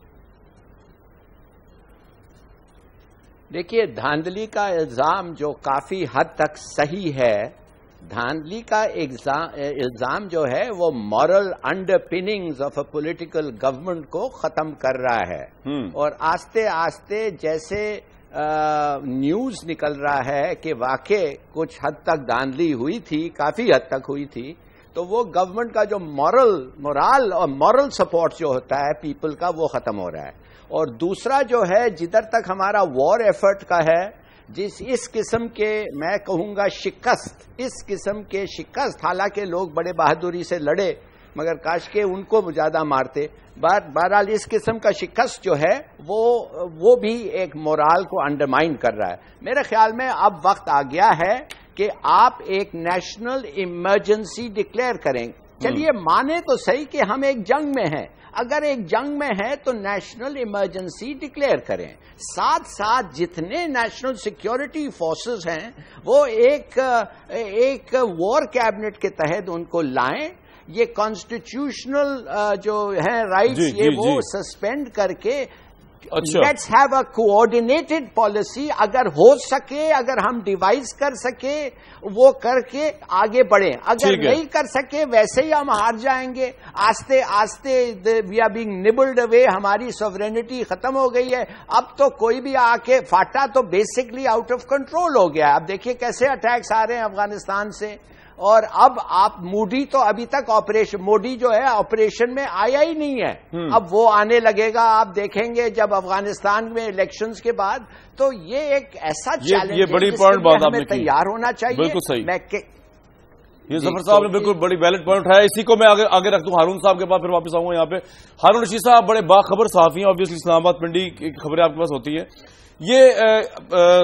دیکھیے، دھاندلی کا الزام جو کافی حد تک صحیح ہے، دھاندلی کا الزام جو ہے وہ moral underpinnings of a political government کو ختم کر رہا ہے. اور آہستہ آہستہ جیسے نیوز نکل رہا ہے کہ واقع کچھ حد تک دھاندلی ہوئی تھی، کافی حد تک ہوئی تھی، تو وہ گورنمنٹ کا جو مورال اور مورل سپورٹ جو ہوتا ہے پیپل کا، وہ ختم ہو رہا ہے. اور دوسرا جو ہے، جدھر تک ہمارا وار ایفرٹ کا ہے، اس قسم کے میں کہوں گا شکست، حالانکہ لوگ بڑے بہادری سے لڑے مگر کاش کہ ان کو زیادہ مارتے. بہرحال اس قسم کا شکست جو ہے وہ بھی ایک مورال کو انڈرمائن کر رہا ہے. میرے خیال میں اب وقت آ گیا ہے کہ آپ ایک نیشنل ایمرجنسی ڈکلیئر کریں. چلیے مانے تو صحیح کہ ہم ایک جنگ میں ہیں، اگر ایک جنگ میں ہے تو نیشنل ایمرجنسی ڈکلیئر کریں. ساتھ ساتھ جتنے نیشنل سیکیورٹی فورسز ہیں وہ ایک وار کیبنٹ کے تحت ان کو لائیں. یہ کانسٹیٹیوشنل جو ہیں رائٹس یہ وہ سسپینڈ کر کے لیٹس ہیو اے کوآرڈینیٹڈ پالیسی. اگر ہو سکے، اگر ہم ڈیوائز کر سکے وہ کر کے آگے بڑھیں. اگر نہیں کر سکے ویسے ہی ہم ہار جائیں گے. آستے آستے وی آر بینگ نبلڈ اوے، ہماری سوورینٹی ختم ہو گئی ہے. اب تو کوئی بھی آ کے فاٹا تو بیسکلی آؤٹ آف کنٹرول ہو گیا. اب دیکھیے کیسے اٹیکس آ رہے ہیں افغانستان سے. اور اب آپ موڈی تو ابھی تک موڈی جو ہے آپریشن میں آیا ہی نہیں ہے. اب وہ آنے لگے گا، آپ دیکھیں گے جب افغانستان میں الیکشنز کے بعد. تو یہ ایک ایسا چیلنج ہے بڑی پوائنٹ بات ہمیں تیار ہونا چاہیے. بالکل صحیح. یہ ظفر صاحب نے بالکل بڑی ویلڈ پوائنٹ اٹھایا. اسی کو میں آگے رکھ دوں ہارون صاحب کے بعد پھر واپس آؤں گا یہاں پہ. ہارون رشید صاحب بڑے باخبر صحافی ہیں، آبویسلی اسلام آباد پنڈی کی خبریں آپ کے پاس ہوتی ہیں. یہ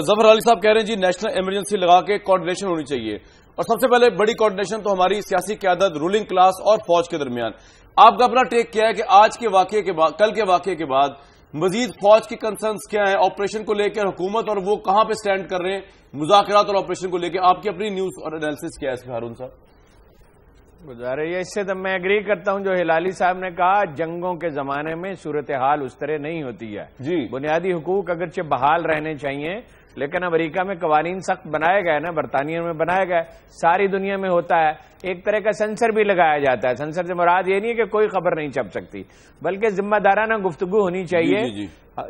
ظفر ہلالی صاحب کہہ رہے ہیں جی نیشنل ایمرجنسی لگا کے کوآرڈینیشن ہونی چاہیے. اور سب سے پہلے بڑی کوآرڈینیشن تو ہماری سیاسی قیادت، رولنگ کلاس اور فوج کے درمیان. آپ کا اپنا ٹیک کیا ہے کہ آج کے واقعے کے بعد، کل کے واقعے کے بعد مزید فوج کی کنسرنز کیا ہیں آپریشن کو لے کر حکومت، اور وہ کہاں پہ سٹینڈ کر رہے ہیں مذاکرات اور آپریشن کو لے کے؟ آپ کی اپنی نیوز اور انالیسس کیا ہے اس پہ ہارون صاحب؟ گزارے اس سے تو میں ایگری کرتا ہوں جو ہلالی صاحب نے کہا. جنگوں کے زمانے میں صورتحال اس طرح نہیں ہوتی ہے. بنیادی حقوق اگرچہ بحال رہنے چاہیے، لیکن امریکہ میں قوانین سخت بنائے گئے نا، برطانیہ میں بنائے گئے، ساری دنیا میں ہوتا ہے. ایک طرح کا سینسر بھی لگایا جاتا ہے. سینسر سے مراد یہ نہیں ہے کہ کوئی خبر نہیں چھپ سکتی، بلکہ ذمہ دارانہ گفتگو ہونی چاہیے.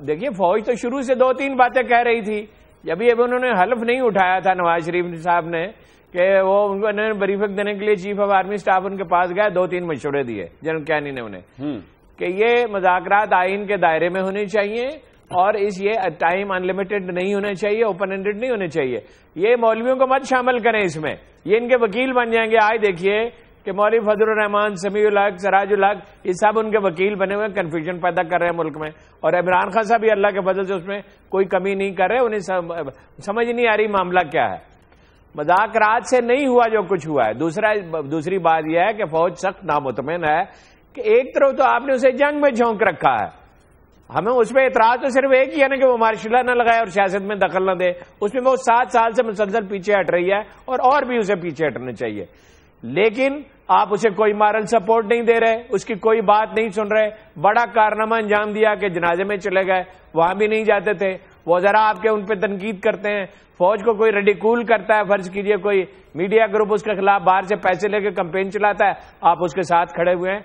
دیکھیے فوج تو شروع سے 2-3 باتیں کہہ رہی تھی. جب انہوں نے حلف نہیں اٹھایا تھا نواز شریف صاحب نے کہ وہ ان کو بریفنگ دینے کے لیے چیف آف آرمی اسٹاف ان کے پاس گئے، 2-3 مشورے دیے جنرل کینی نے انہیں کہ یہ مذاکرات آئین کے دائرے میں ہونے چاہیے، اور یہ ٹائم ان لمیٹڈ نہیں ہونا چاہیے، اوپن اینڈڈ نہیں ہونے چاہیے. یہ مولویوں کو مت شامل کریں اس میں، یہ ان کے وکیل بن جائیں گے. آج دیکھیے کہ مولوی فضل الرحمان، سمیع الحق، سراج الحق، یہ سب ان کے وکیل بنے ہوئے کنفیوژن پیدا کر رہے ہیں ملک میں. اور عمران خان صاحب بھی اللہ کے فضل سے اس میں کوئی کمی نہیں کر رہے. انہیں سمجھ نہیں آ رہی معاملہ کیا ہے. مذاکرات سے نہیں ہوا جو کچھ ہوا ہے. دوسری بات یہ ہے کہ فوج سخت نامطمئن ہے کہ ایک طرف تو آپ نے اسے جنگ میں جھونک رکھا ہے. ہمیں اس پہ اعتراض تو صرف ایک ہی ہے نا کہ وہ مارشلہ نہ لگائے اور سیاست میں دخل نہ دے. اس میں وہ 7 سال سے مسلسل پیچھے ہٹ رہی ہے اور بھی اسے پیچھے ہٹنا چاہیے. لیکن آپ اسے کوئی مارل سپورٹ نہیں دے رہے، اس کی کوئی بات نہیں سن رہے. بڑا کارنامہ انجام دیا کہ جنازے میں چلے گئے، وہاں بھی نہیں جاتے تھے. وہ ذرا آپ کے ان پہ تنقید کرتے ہیں. فوج کو کوئی ریڈیکول کرتا ہے, فرض کیجئے کوئی میڈیا گروپ اس کے خلاف باہر سے پیسے لے کے کمپین چلاتا ہے, آپ اس کے ساتھ کھڑے ہوئے ہیں.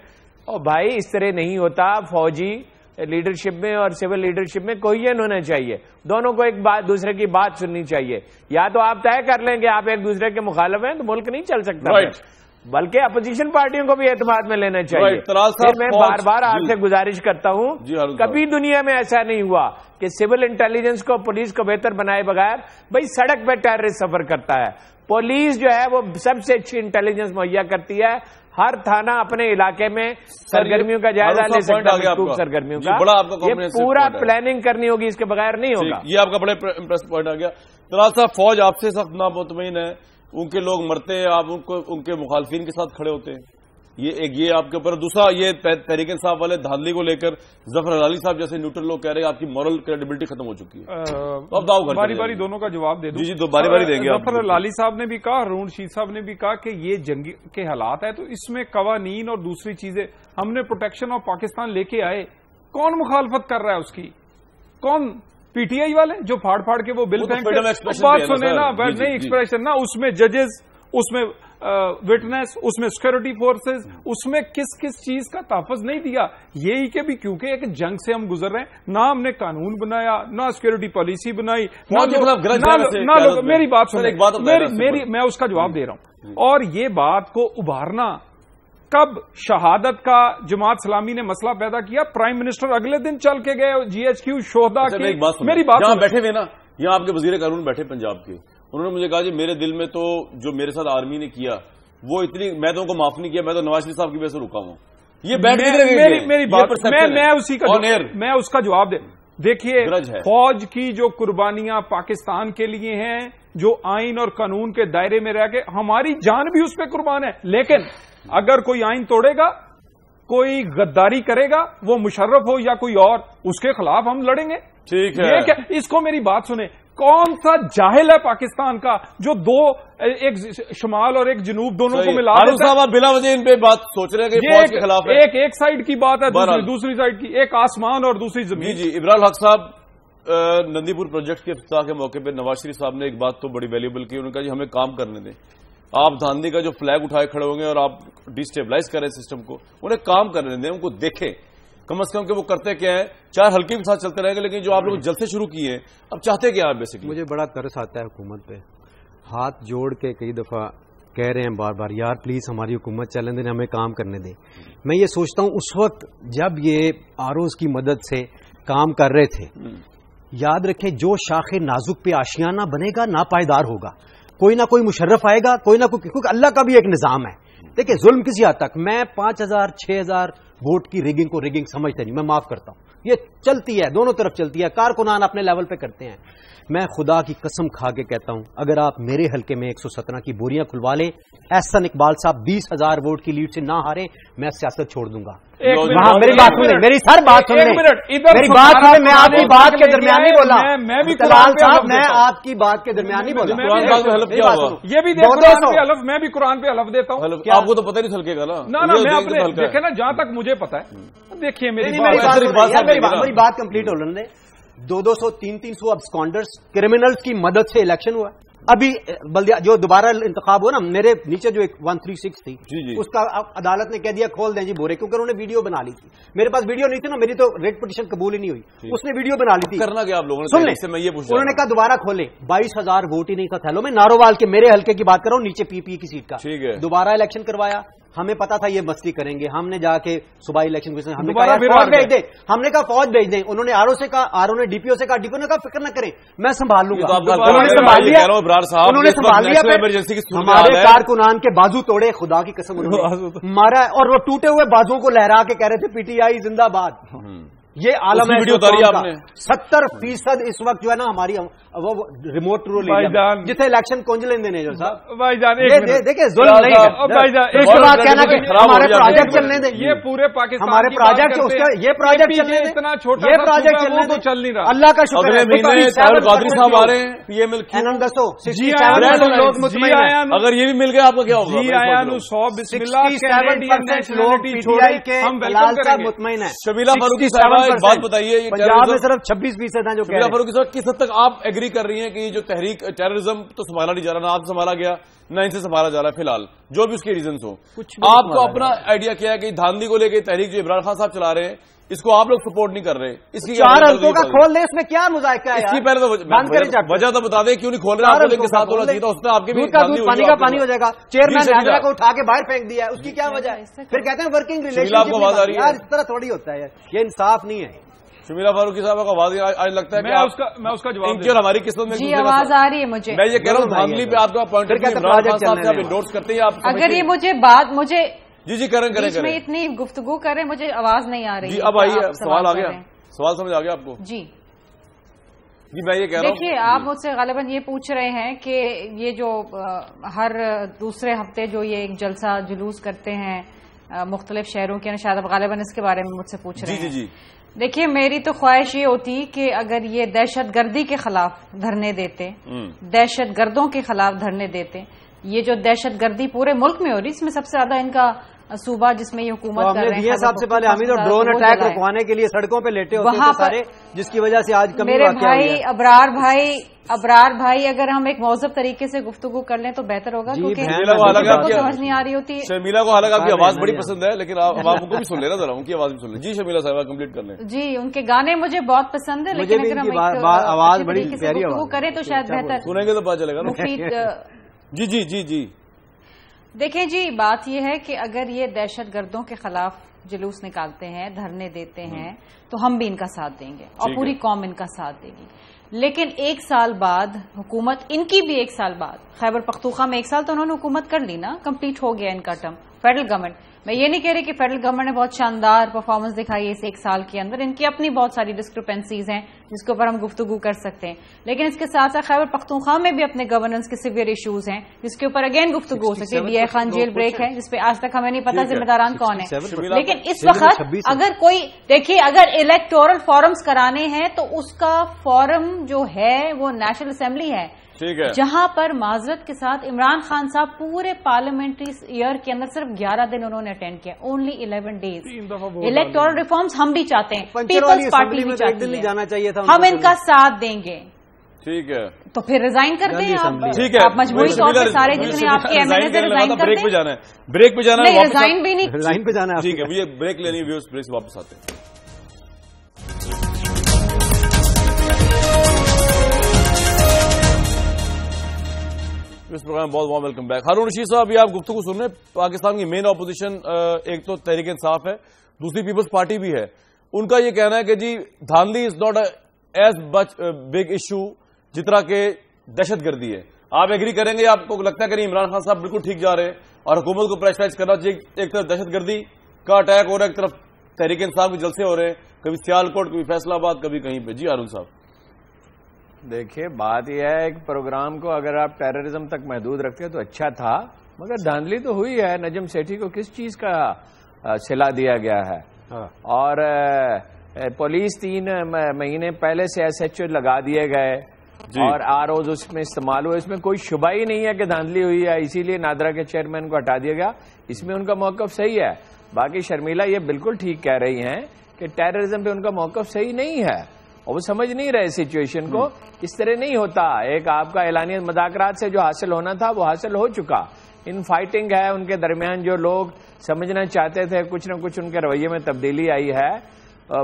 اور بھائی اس طرح نہیں ہوتا. فوجی لیڈرشپ میں اور سول لیڈرشپ میں کوہین ہونا چاہیے, دونوں کو ایک بات دوسرے کی بات سننی چاہیے. یا تو آپ طے کر لیں کہ آپ ایک دوسرے کے مخالف ہیں تو ملک نہیں چل سکتا, بلکہ اپوزیشن پارٹیوں کو بھی اعتماد میں لینا چاہیے. میں بار بار آپ سے گزارش کرتا ہوں, کبھی دنیا میں ایسا نہیں ہوا کہ سول انٹیلیجنس کو پولیس کو بہتر بنائے بغیر بھائی سڑک پہ ٹیررسٹ سفر کرتا ہے. پولیس جو ہے وہ سب سے اچھی انٹیلیجنس مہیا کرتی ہے. ہر تھانہ اپنے علاقے میں سرگرمیوں کا جائزہ لے سکتا ہے, سرگرمیوں کا. یہ پورا پلاننگ کرنی ہوگی, اس کے بغیر نہیں ہوگا. یہ آپ کا بڑا امپریس پوائنٹ آ گیا. طلال صاحب, فوج آپ سے سخت نامطمئن ہے, ان کے لوگ مرتے ہیں, آپ ان کے مخالفین کے ساتھ کھڑے ہوتے ہیں, یہ آپ کے اوپر. دوسرا یہ تحریک انصاف والے دھاندلی کو لے کر ظفر علی صاحب جیسے نیوٹرل لوگ کہہ رہے ہیں آپ کی مورل کریڈیبلٹی ختم ہو چکی ہے. باری باری دونوں کا جواب دے دوں. جی باری باری دیں گے. ظفر علی صاحب نے بھی کہا, ہارون رشید صاحب نے بھی کہا کہ یہ جنگ کے حالات ہے تو اس میں قوانین اور دوسری چیزیں ہم نے پروٹیکشن آف پاکستان لے کے آئے. کون مخالفت کر رہا ہے اس کی؟ کون؟ پی ٹی آئی والے جو پھاڑ پھاڑ کے وہ بل بات سنے نا, نہیں ایکسپریشن نا, اس میں ججز, اس میں وٹنس, اس میں سیکورٹی فورسز, اس میں کس کس چیز کا تحفظ نہیں دیا. یہی کہ بھی کیونکہ ایک جنگ سے ہم گزر رہے ہیں, نہ ہم نے قانون بنایا, نہ سیکورٹی پالیسی بنائی, میری بات سنیں, میں اس کا جواب دے رہا ہوں. اور یہ بات کو ابھارنا کب شہادت کا جماعت اسلامی نے مسئلہ پیدا کیا, پرائم منسٹر اگلے دن چل کے گئے جی ایچ کیو شہداء کی. میری بات یہاں بیٹھے ہوئے نا, یہاں آپ کے وزیر قانون بیٹھے پنجاب کے, انہوں نے مجھے کہا جی میرے دل میں تو جو میرے ساتھ آرمی نے کیا وہ اتنی, میں تو ان کو معاف نہیں کیا, میں تو نواز شریف صاحب کی وجہ سے رکا ہوں. یہ میری بات, میں اس کا جواب دے. دیکھیے فوج کی جو قربانیاں پاکستان کے لیے ہیں, جو آئین اور قانون کے دائرے میں رہ کے, ہماری جان بھی اس پہ قربان ہے. لیکن اگر کوئی آئین توڑے گا, کوئی غداری کرے گا, وہ مشرف ہو یا کوئی اور, اس کے خلاف ہم لڑیں گے. ٹھیک ہے, اس کو میری بات سنیں. کون سا جاہل ہے پاکستان کا جو دو, ایک شمال اور ایک جنوب دونوں کو ملا دیتا ہے؟ آپ بلا وجہ ان پہ بات سوچ رہے ہیں کہ فوج کے خلاف ہے. ایک سائڈ کی بات ہے, دوسری سائڈ کی, ایک آسمان اور دوسری زمین. جی ابراہیم الحق صاحب, نندی پور پروجیکٹ کے افتتاح کے موقع پہ نواز شریف صاحب نے ایک بات تو بڑی ویلیوبل کی, انہوں نے کہا جی ہمیں کام کرنے دیں. آپ دھاندلی کا جو فلیگ اٹھائے کھڑے ہوں گے اور آپ ڈیسٹیبلائز کریں سسٹم کو, انہیں کام کرنے دیں, ان کو دیکھیں کم از کم کہ وہ کرتے کیا ہے. چاہے ہلکی کے ساتھ چلتے رہیں گے, لیکن جو آپ لوگ جلد سے شروع کیے ہیں اب چاہتے کیا آپ بیسکلی؟ مجھے بڑا ترس آتا ہے حکومت پہ, ہاتھ جوڑ کے کئی دفعہ کہہ رہے ہیں بار بار, یار پلیز ہماری حکومت چلنے دیں, ہمیں کام کرنے دیں. میں یہ سوچتا ہوں اس وقت جب یہ آر اوز کی مدد سے کام کر رہے تھے, یاد رکھیں جو شاخ نازک پہ آشیانہ بنے گا ناپائیدار ہوگا. کوئی نہ کوئی مشرف آئے گا, کوئی نہ کوئی, کیونکہ اللہ کا بھی ایک نظام ہے. دیکھیں ظلم کسی حد تک, میں 5,000 6,000 ووٹ کی ریگنگ کو ریگنگ سمجھتا نہیں, میں معاف کرتا ہوں, یہ چلتی ہے, دونوں طرف چلتی ہے, کارکنان اپنے لیول پہ کرتے ہیں. میں خدا کی قسم کھا کے کہتا ہوں اگر آپ میرے حلقے میں 117 کی بوریاں کھلوا لیں, احسن اقبال صاحب 20,000 ووٹ کی لیڈ سے نہ ہارے, میں سیاست چھوڑ دوں گا. میری بات سنیں, میری سر بات سنیں, میری بات سنیں. میں آپ کی بات کے درمیان نہیں بولا, طلال صاحب میں آپ کی بات کے درمیان نہیں بولا. یہ بھی میں بھی قرآن پہ حلف دیتا ہوں. آپ کو تو پتہ نہیں چھلکے گا نا, دیکھیں نا, جہاں تک مجھے پتا ہے. دیکھیے میری بات کمپلیٹ ہو لیں. 200 300 ابسکانڈرز کرمنلز کی مدد سے الیکشن ہوا. ابھی جو دوبارہ انتخاب ہوا نا, میرے نیچے جو ایک 136 تھی اس کا عدالت نے کہہ دیا کھول دیں جی بورے, کیونکہ انہوں نے ویڈیو بنا لی تھی. میرے پاس ویڈیو نہیں تھی نا, میری تو ریٹ پٹیشن قبول ہی نہیں ہوئی, اس نے ویڈیو بنا لی تھی. کرنا کیا آپ لوگوں نے؟ سن لیں, انہوں نے کہا دوبارہ کھولے. 22,000 ووٹ ہی نہیں تھا تھیلوں میں. نارووال کے میرے حلقے کی بات کر رہا ہوں, نیچے پی پی کی سیٹ کا. دوبارہ الیکشن کروایا. ہمیں پتا تھا یہ مستی کریں گے, ہم نے جا کے صبح الیکشن ہم نے کہا فوج بھیج دیں, ہم نے کہا فوج بھیج دیں. انہوں نے آر او سے کہا, آر او نے ڈی پی او سے کہا, ڈی پی او نے کہا فکر نہ کریں میں سنبھال لوں گا. انہوں نے سنبھال لیا, انہوں نے سنبھال لیا. ہمارے کارکنان کے بازو توڑے, خدا کی قسم مارا, اور وہ ٹوٹے ہوئے بازوؤں کو لہرا کے کہہ رہے تھے پی ٹی آئی زندہ باد. یہ عالم ہے. 70% اس وقت جو ہے نا ہماری وہ ریموٹ رول جتنے الیکشن کونجلیں دینے جو صاحب دیکھیں ظلم نہیں ہے. اس کے بعد کہنا کہ ہمارے پروجیکٹ چلنے دیں, یہ پورے پاکستان ہمارے پروجیکٹ, یہ پروجیکٹ چلنے دیں, اتنا چھوٹا یہ پروجیکٹ چلنے دیں, چل نہیں رہا. اللہ کا شکر ہے. قادری صاحب آ رہے ہیں پی ایم ایل کی, دسو 67 لوگ مطمئن ہیں. اگر یہ بھی مل گیا آپ کا کیا ہوگا؟ جی آیا نو 100 بسم اللہ 67% لوگ پی ٹی آئی کے لال صاحب مطمئن ہیں. شبیلہ فاروقی صاحبہ ایک بات بتائیے، پنجاب میں صرف 26% ہیں جو شمیلہ فاروقی صاحب، کس حد تک آپ ایگری کر رہی ہیں کہ یہ جو تحریک ٹیررزم تو سنبھالا نہیں جا رہا، نہ آپ سنبھالا گیا نہ ان سے سنبھالا جا رہا ہے فی الحال، جو بھی اس کے ریزنز ہوں، آپ کو اپنا آئیڈیا کیا ہے کہ دھاندلی کو لے کے تحریک جو عمران خان صاحب چلا رہے ہیں اس کو آپ لوگ سپورٹ نہیں کر رہے؟ اس کی 4 حلقوں کا کھول لیں، اس میں کیا مذائقہ ہے؟ اس کی پہلے تو وجہ تو بتا دیں کیوں نہیں کھول رہے؟ آپ کے ساتھ ہونا چاہیے تھا، اس نے آپ کے بھی پانی کا پانی ہو جائے گا. چیئرمین ہاجرہ کو اٹھا کے باہر پھینک دیا ہے، اس کی کیا وجہ ہے؟ پھر کہتے ہیں ورکنگ ریلیشن. آپ کو آواز آ رہی ہے؟ اس طرح تھوڑی ہوتا ہے، یہ انصاف نہیں ہے. شمیلہ فاروقی صاحب کو آواز آج لگتا ہے میں اس کا جواب ان کی اور ہماری قسمت میں جی آواز آ رہی ہے مجھے. میں یہ کہہ رہا ہوں دھاندلی پہ آپ کا پوائنٹ انڈورس کرتے ہیں آپ. اگر یہ مجھے جی کریں میں اتنی گفتگو کریں، مجھے آواز نہیں آ رہی. جی اب آئیے، سوال آ گیا، سوال سمجھ آ گیا آپ کو؟ جی میں یہ کہہ رہا ہوں، دیکھیے آپ مجھ سے غالباً یہ پوچھ رہے ہیں کہ یہ جو ہر دوسرے ہفتے جو یہ ایک جلسہ جلوس کرتے ہیں مختلف شہروں کے، شاید اب غالباً اس کے بارے میں مجھ سے پوچھ رہے ہیں. جی دیکھیے میری تو خواہش یہ ہوتی کہ اگر یہ دہشت گردی کے خلاف دھرنے دیتے، دہشت گردوں کے خلاف دھرنے دیتے، یہ جو دہشت گردی پورے ملک میں ہو رہی، اس میں سب سے زیادہ ان کا صوبہ جس میں یہ حکومت کر رہے ہیں، سب سے پہلے حمید اور ڈرون اٹیک رکوانے کے لیے سڑکوں پہ لیٹے ہوتے ہیں سارے، جس کی وجہ سے آج کمی میرے بھائی ابرار بھائی اگر ہم ایک مہذب طریقے سے گفتگو کر لیں تو بہتر ہوگا، کیونکہ سمجھ نہیں آ رہی ہوتی. شمیلہ کو حالانکہ آپ کی آواز بڑی پسند ہے، لیکن آپ کو بھی سن لینا ذرا، ان کی آواز بھی سن لیں. جی شمیلہ صاحب کمپلیٹ کر لیں. جی ان کے گانے مجھے بہت پسند ہے، لیکن اگر ہم آواز بڑی پیاری گفتگو کریں تو شاید بہتر سنیں گے تو پتا چلے گا. جی دیکھیں جی بات یہ ہے کہ اگر یہ دہشت گردوں کے خلاف جلوس نکالتے ہیں، دھرنے دیتے ہیں، تو ہم بھی ان کا ساتھ دیں گے اور پوری قوم ان کا ساتھ دے گی. لیکن 1 سال بعد حکومت، ان کی بھی 1 سال بعد، خیبر پختونخوا میں 1 سال تو انہوں نے حکومت کر لی نا، کمپلیٹ ہو گیا ان کا ٹرم. فیڈرل گورنمنٹ، میں یہ نہیں کہہ رہی کہ فیڈرل گورنمنٹ نے بہت شاندار پرفارمنس دکھائی ہے اس 1 سال کے اندر، ان کی اپنی بہت ساری ڈسکرپنسیز ہیں جس کے اوپر ہم گفتگو کر سکتے ہیں. لیکن اس کے ساتھ ساتھ خیبر پختونخوا میں بھی اپنے گورننس کے سیویئر ایشوز ہیں جس کے اوپر اگین گفتگو ہو سکتی ہے. D I Khan jail break ہے جس پہ آج تک ہمیں نہیں پتا ذمہ داران کون ہیں. لیکن اس وقت اگر کوئی دیکھیے، اگر الیکٹورل فورمز کرانے ہیں تو اس کا فورم جو ہے وہ نیشنل اسمبلی ہے، جہاں پر معذرت کے ساتھ عمران خان صاحب پورے پارلیمنٹری ایئر کے اندر صرف 11 دن انہوں نے اٹینڈ کیا، اونلی 11 days. الیکٹورل ریفارمز ہم بھی چاہتے ہیں، پیپلز پارٹی بھی چاہتی ہے، ہم ان کا ساتھ دیں گے. ٹھیک ہے تو پھر ریزائن کر دیں آپ مجموعی طور پہ سارے جتنے آپ کے ایم ایل اے ریزائن کر بریک پہ جانا ہے، بریک پہ جانا ہے، ریزائن بھی نہیں، ریزائن پہ جانا ہے. ٹھیک ہے بریک لینی ہے، بریک سے واپس آتے ہیں. اس پروگرام بہت بہت ویلکم بیک. ہارون رشید صاحب ابھی آپ گفتگو سن رہے ہیں، پاکستان کی مین اپوزیشن ایک تو تحریک انصاف ہے، دوسری پیپلز پارٹی بھی ہے. ان کا یہ کہنا ہے کہ جی دھاندلی is not as big issue جتنا کہ دہشت گردی ہے. آپ ایگری کریں گے؟ آپ کو لگتا ہے کہ عمران خان صاحب بالکل ٹھیک جا رہے ہیں اور حکومت کو پریشرائز کرنا چاہیے؟ ایک طرف دہشت گردی کا اٹیک ہو رہا ہے، ایک طرف تحریک انصاف کے جلسے ہو رہے ہیں، کبھی سیالکوٹ، کبھی فیصلہ آباد، کبھی کہیں پہ. جی ہارون صاحب دیکھیے بات یہ ہے، ایک پروگرام کو اگر آپ ٹیررزم تک محدود رکھتے تو اچھا تھا، مگر دھاندلی تو ہوئی ہے. نجم سیٹھی کو کس چیز کا صلا دیا گیا ہے؟ اور پولیس 3 مہینے پہلے سے ایس ایچ او لگا دیے گئے اور آروز اس میں استعمال ہوئے. اس میں کوئی شبہ ہی نہیں ہے کہ دھاندلی ہوئی ہے، اسی لیے نادرا کے چیئرمین کو ہٹا دیا گیا. اس میں ان کا موقف صحیح ہے. باقی شرمیلا یہ بالکل ٹھیک کہہ رہی ہیں کہ ٹیررزم پہ ان کا موقف صحیح نہیں ہے اور وہ سمجھ نہیں رہے سچویشن کو. اس طرح نہیں ہوتا. ایک آپ کا اعلانیہ مذاکرات سے جو حاصل ہونا تھا وہ حاصل ہو چکا. ان فائٹنگ ہے ان کے درمیان، جو لوگ سمجھنا چاہتے تھے کچھ نہ کچھ ان کے رویے میں تبدیلی آئی ہے،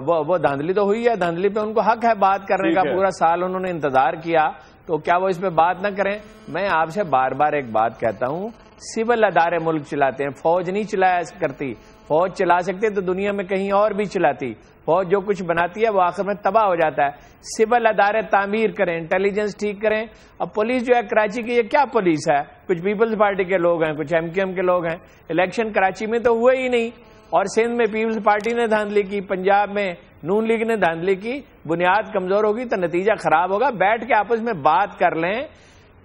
وہ دھاندلی تو ہوئی ہے. دھاندلی پہ ان کو حق ہے بات کرنے کا. پورا سال انہوں نے انتظار کیا، تو کیا وہ اس پہ بات نہ کریں؟ میں آپ سے بار بار ایک بات کہتا ہوں، سول ادارے ملک چلاتے ہیں، فوج نہیں چلایا کرتی. فوج چلا سکتے تو دنیا میں کہیں اور بھی چلاتی. فوج جو کچھ بناتی ہے وہ آخر میں تباہ ہو جاتا ہے. سول ادارے تعمیر کریں، انٹیلیجنس ٹھیک کریں. اب پولیس جو ہے کراچی کی، یہ کیا پولیس ہے؟ کچھ پیپلز پارٹی کے لوگ ہیں، کچھ MQM کے لوگ ہیں. الیکشن کراچی میں تو ہوئے ہی نہیں، اور سندھ میں پیپلز پارٹی نے دھاندلی کی، پنجاب میں نون لیگ نے دھاندلی کی. بنیاد کمزور ہوگی تو نتیجہ خراب ہوگا. بیٹھ کے آپس میں بات کر لیں،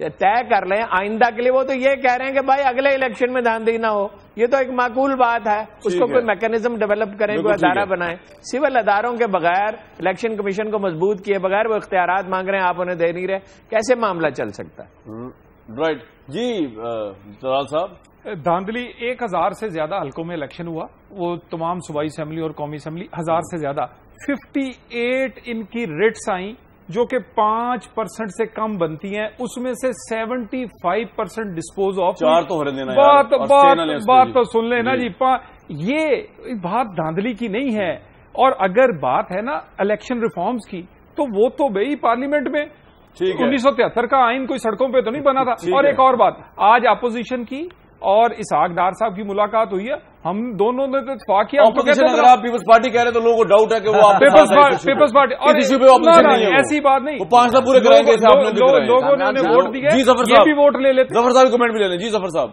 طے کر لیں آئندہ کے لیے. وہ تو یہ کہہ رہے ہیں کہ بھائی اگلے الیکشن میں دھاندلی نہ ہو، یہ تو ایک معقول بات ہے. اس کو کوئی میکینزم ڈیولپ کریں، کوئی ادارہ بنائیں. سول اداروں کے بغیر، الیکشن کمیشن کو مضبوط کیے بغیر وہ اختیارات مانگ رہے ہیں، آپ انہیں دے نہیں رہے. کیسے معاملہ چل سکتا ہے؟ رائٹ. جی جلال صاحب دھاندلی 1000 سے زیادہ حلقوں میں الیکشن ہوا، وہ تمام صوبائی اسمبلی اور قومی اسمبلی، 1000 سے زیادہ. 58 ان کی ریٹس آئیں جو کہ 5% سے کم بنتی ہیں، اس میں سے 75% ڈسپوز آف. 4 تو ہونے دینا بات تو سن لیں نا جی. یہ بات دھاندلی کی نہیں ہے. اور اگر بات ہے نا الیکشن ریفارمز کی تو وہ تو بھائی پارلیمنٹ میں 1973 کا آئین کوئی سڑکوں پہ تو نہیں بنا تھا. اور ایک اور بات، آج اپوزیشن کی اور اسحاق ڈار صاحب کی ملاقات ہوئی ہے، ہم دونوں نے تو اتفاق کیا. اگر آپ پیپلز پارٹی کہہ رہے تو لوگوں کو ڈاؤٹ ہے کہ وہ پیپلز پارٹی ایسی بات نہیں. وہ 5 سال پورے کریں گے. لوگوں نے ووٹ دیا، یہ بھی ووٹ لے لیتے. ظفر صاحب کمنٹ بھی لے لیں. جی ظفر صاحب.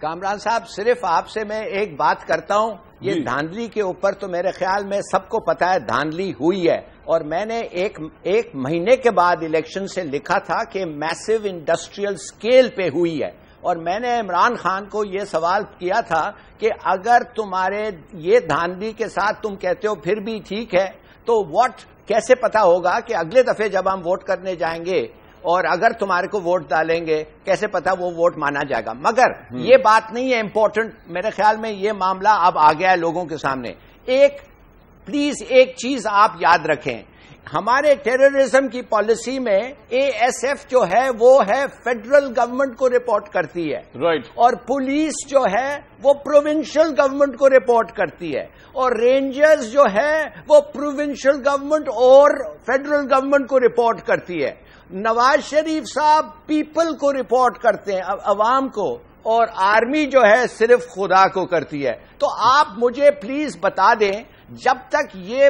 کامران صاحب، صرف آپ سے میں ایک بات کرتا ہوں، یہ دھاندلی کے اوپر تو میرے خیال میں سب کو پتا ہے دھاندلی ہوئی ہے. اور میں نے ایک مہینے کے بعد الیکشن سے لکھا تھا کہ میسو انڈسٹریل سکیل پہ ہوئی ہے. اور میں نے عمران خان کو یہ سوال کیا تھا کہ اگر تمہارے یہ دھاندلی کے ساتھ تم کہتے ہو پھر بھی ٹھیک ہے، تو کیسے پتا ہوگا کہ اگلے دفعے جب ہم ووٹ کرنے جائیں گے اور اگر تمہارے کو ووٹ ڈالیں گے کیسے پتا وہ ووٹ مانا جائے گا. مگر یہ بات نہیں ہے امپورٹنٹ. میرے خیال میں یہ معاملہ اب آ گیا ہے لوگوں کے سامنے. پلیز ایک چیز آپ یاد رکھیں، ہمارے ٹیررزم کی پالیسی میں اے ایس ایف جو ہے وہ ہے فیڈرل گورنمنٹ کو رپورٹ کرتی ہے، اور پولیس جو ہے وہ پروونشل گورنمنٹ کو رپورٹ کرتی ہے، اور رینجرز جو ہے وہ پروونشل گورنمنٹ اور فیڈرل گورنمنٹ کو رپورٹ کرتی ہے. نواز شریف صاحب پیپل کو رپورٹ کرتے ہیں، عوام کو، اور آرمی جو ہے صرف خدا کو کرتی ہے. تو آپ مجھے پلیز بتا دیں، جب تک یہ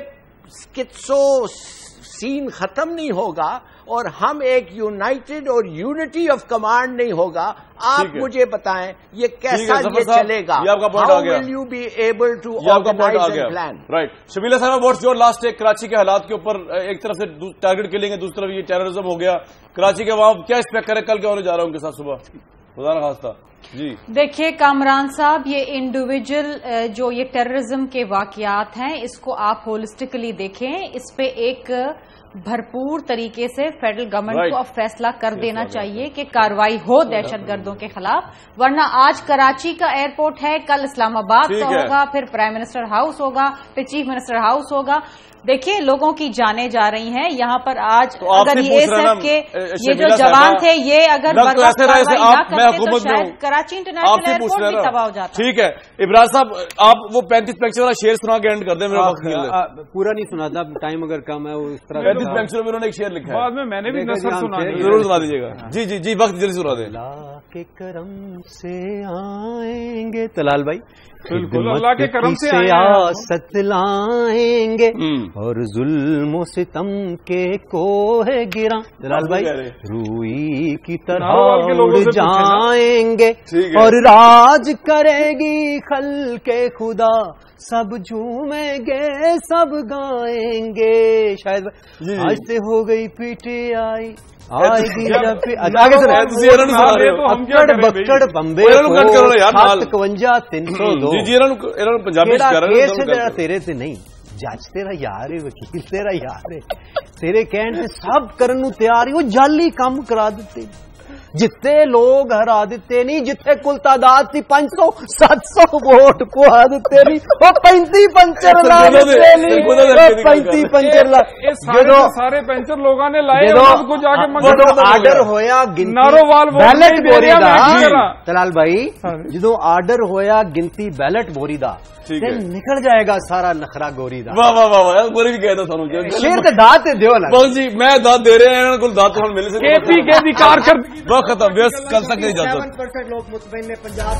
سکسو سین ختم نہیں ہوگا اور ہم ایک یونائٹڈ اور یونٹی آف کمانڈ نہیں ہوگا، آپ مجھے بتائیں یہ کیسا یہ چلے گا. How will you be able to organise and plan. Right. Shabeela صاحب، what's your last take Karachi کے حالات کے اوپر؟ ایک طرف سے ٹارگٹ کلنگ ہے، دوسری طرف یہ ٹیررزم ہو گیا. کراچی کے عوام کیا ایکسپیکٹ کرے؟ کل کیا ہونے جا رہا ہے ان کے ساتھ صبح خدا نخواستہ؟ جی دیکھیے کامران صاحب، یہ انڈیویجل جو یہ ٹیررزم کے واقعات ہیں اس کو آپ ہولسٹکلی دیکھیں. اس پہ ایک بھرپور طریقے سے فیڈرل گورنمنٹ کو اب فیصلہ کر دینا چاہیے کہ کارروائی ہو دہشت گردوں کے خلاف. ورنہ آج کراچی کا ایئرپورٹ ہے، کل اسلام آباد کا ہوگا، پھر پرائم منسٹر ہاؤس ہوگا، پھر چیف منسٹر ہاؤس ہوگا. دیکھیے لوگوں کی جانیں جا رہی ہیں یہاں پر. آج اگر یہ ایسف کے یہ جو جوان تھے یہ اگر کارروائی نہ کرتے تو شاید کراچی انٹرنیشنل ایئرپورٹ بھی تباہ ہو جاتا. ٹھیک ہے ابراز صاحب، آپ وہ 35 پینسل والا شعر سنا کے اینڈ کر دیں. پورا نہیں سنا تھا، ٹائم اگر کم ہے وہ اس طرح 35 پینسل میں انہوں نے ایک شعر لکھا ہے. بعد میں نے بھی نثر سنا، ضرور سنا دیجیے گا. جی جی جی وقت جلدی سنا دیں. اللہ کے کرم سے آئیں گے طلال بھائی، بالکل اللہ کے کرم سے سیاست لائیں گے اور ظلم و ستم کے کوہ گراں جلال بھائی روئی کی طرح اڑ جائیں گے اور راج کرے گی خلق خدا، سب جھومیں گے سب گائیں گے. شاید آج سے ہو گئی پیٹی آئی آئے گی جب آگے اکڑ بکڑ بمبے 5302 تیرے سے نہیں جج تیرا یار ہے، وکیل تیرا یار ہے، تیرے کہنے سے سب کرنے تیار وہ جعلی کام کرا دیتے. جتنے لوگ ہرا دیتے نہیں، جتنے کل تعداد تھی 500-700 ووٹ پوا دیتے نہیں، وہ 35 پنچر لا دیتے نہیں، 35 پنچر لا. سارے پنچر لوگوں نے لائے کو جا کے آرڈر ہویا بیلٹ بوری دا طلال بھائی، جدو آرڈر ہویا گنتی بیلٹ بوری دا نکل جائے گا سارا نخرا گوری دا. واہ واہ واہ، گوری بھی کہتا سانو شیر تے دات دیو نا جی، میں دات دے رہے ہیں کل دات تو ملے سے کیپی کے ادھیکار کر وقت ختم. کل تک نہیں جاتا. 7% لوگ مطمئن ہیں پنجاب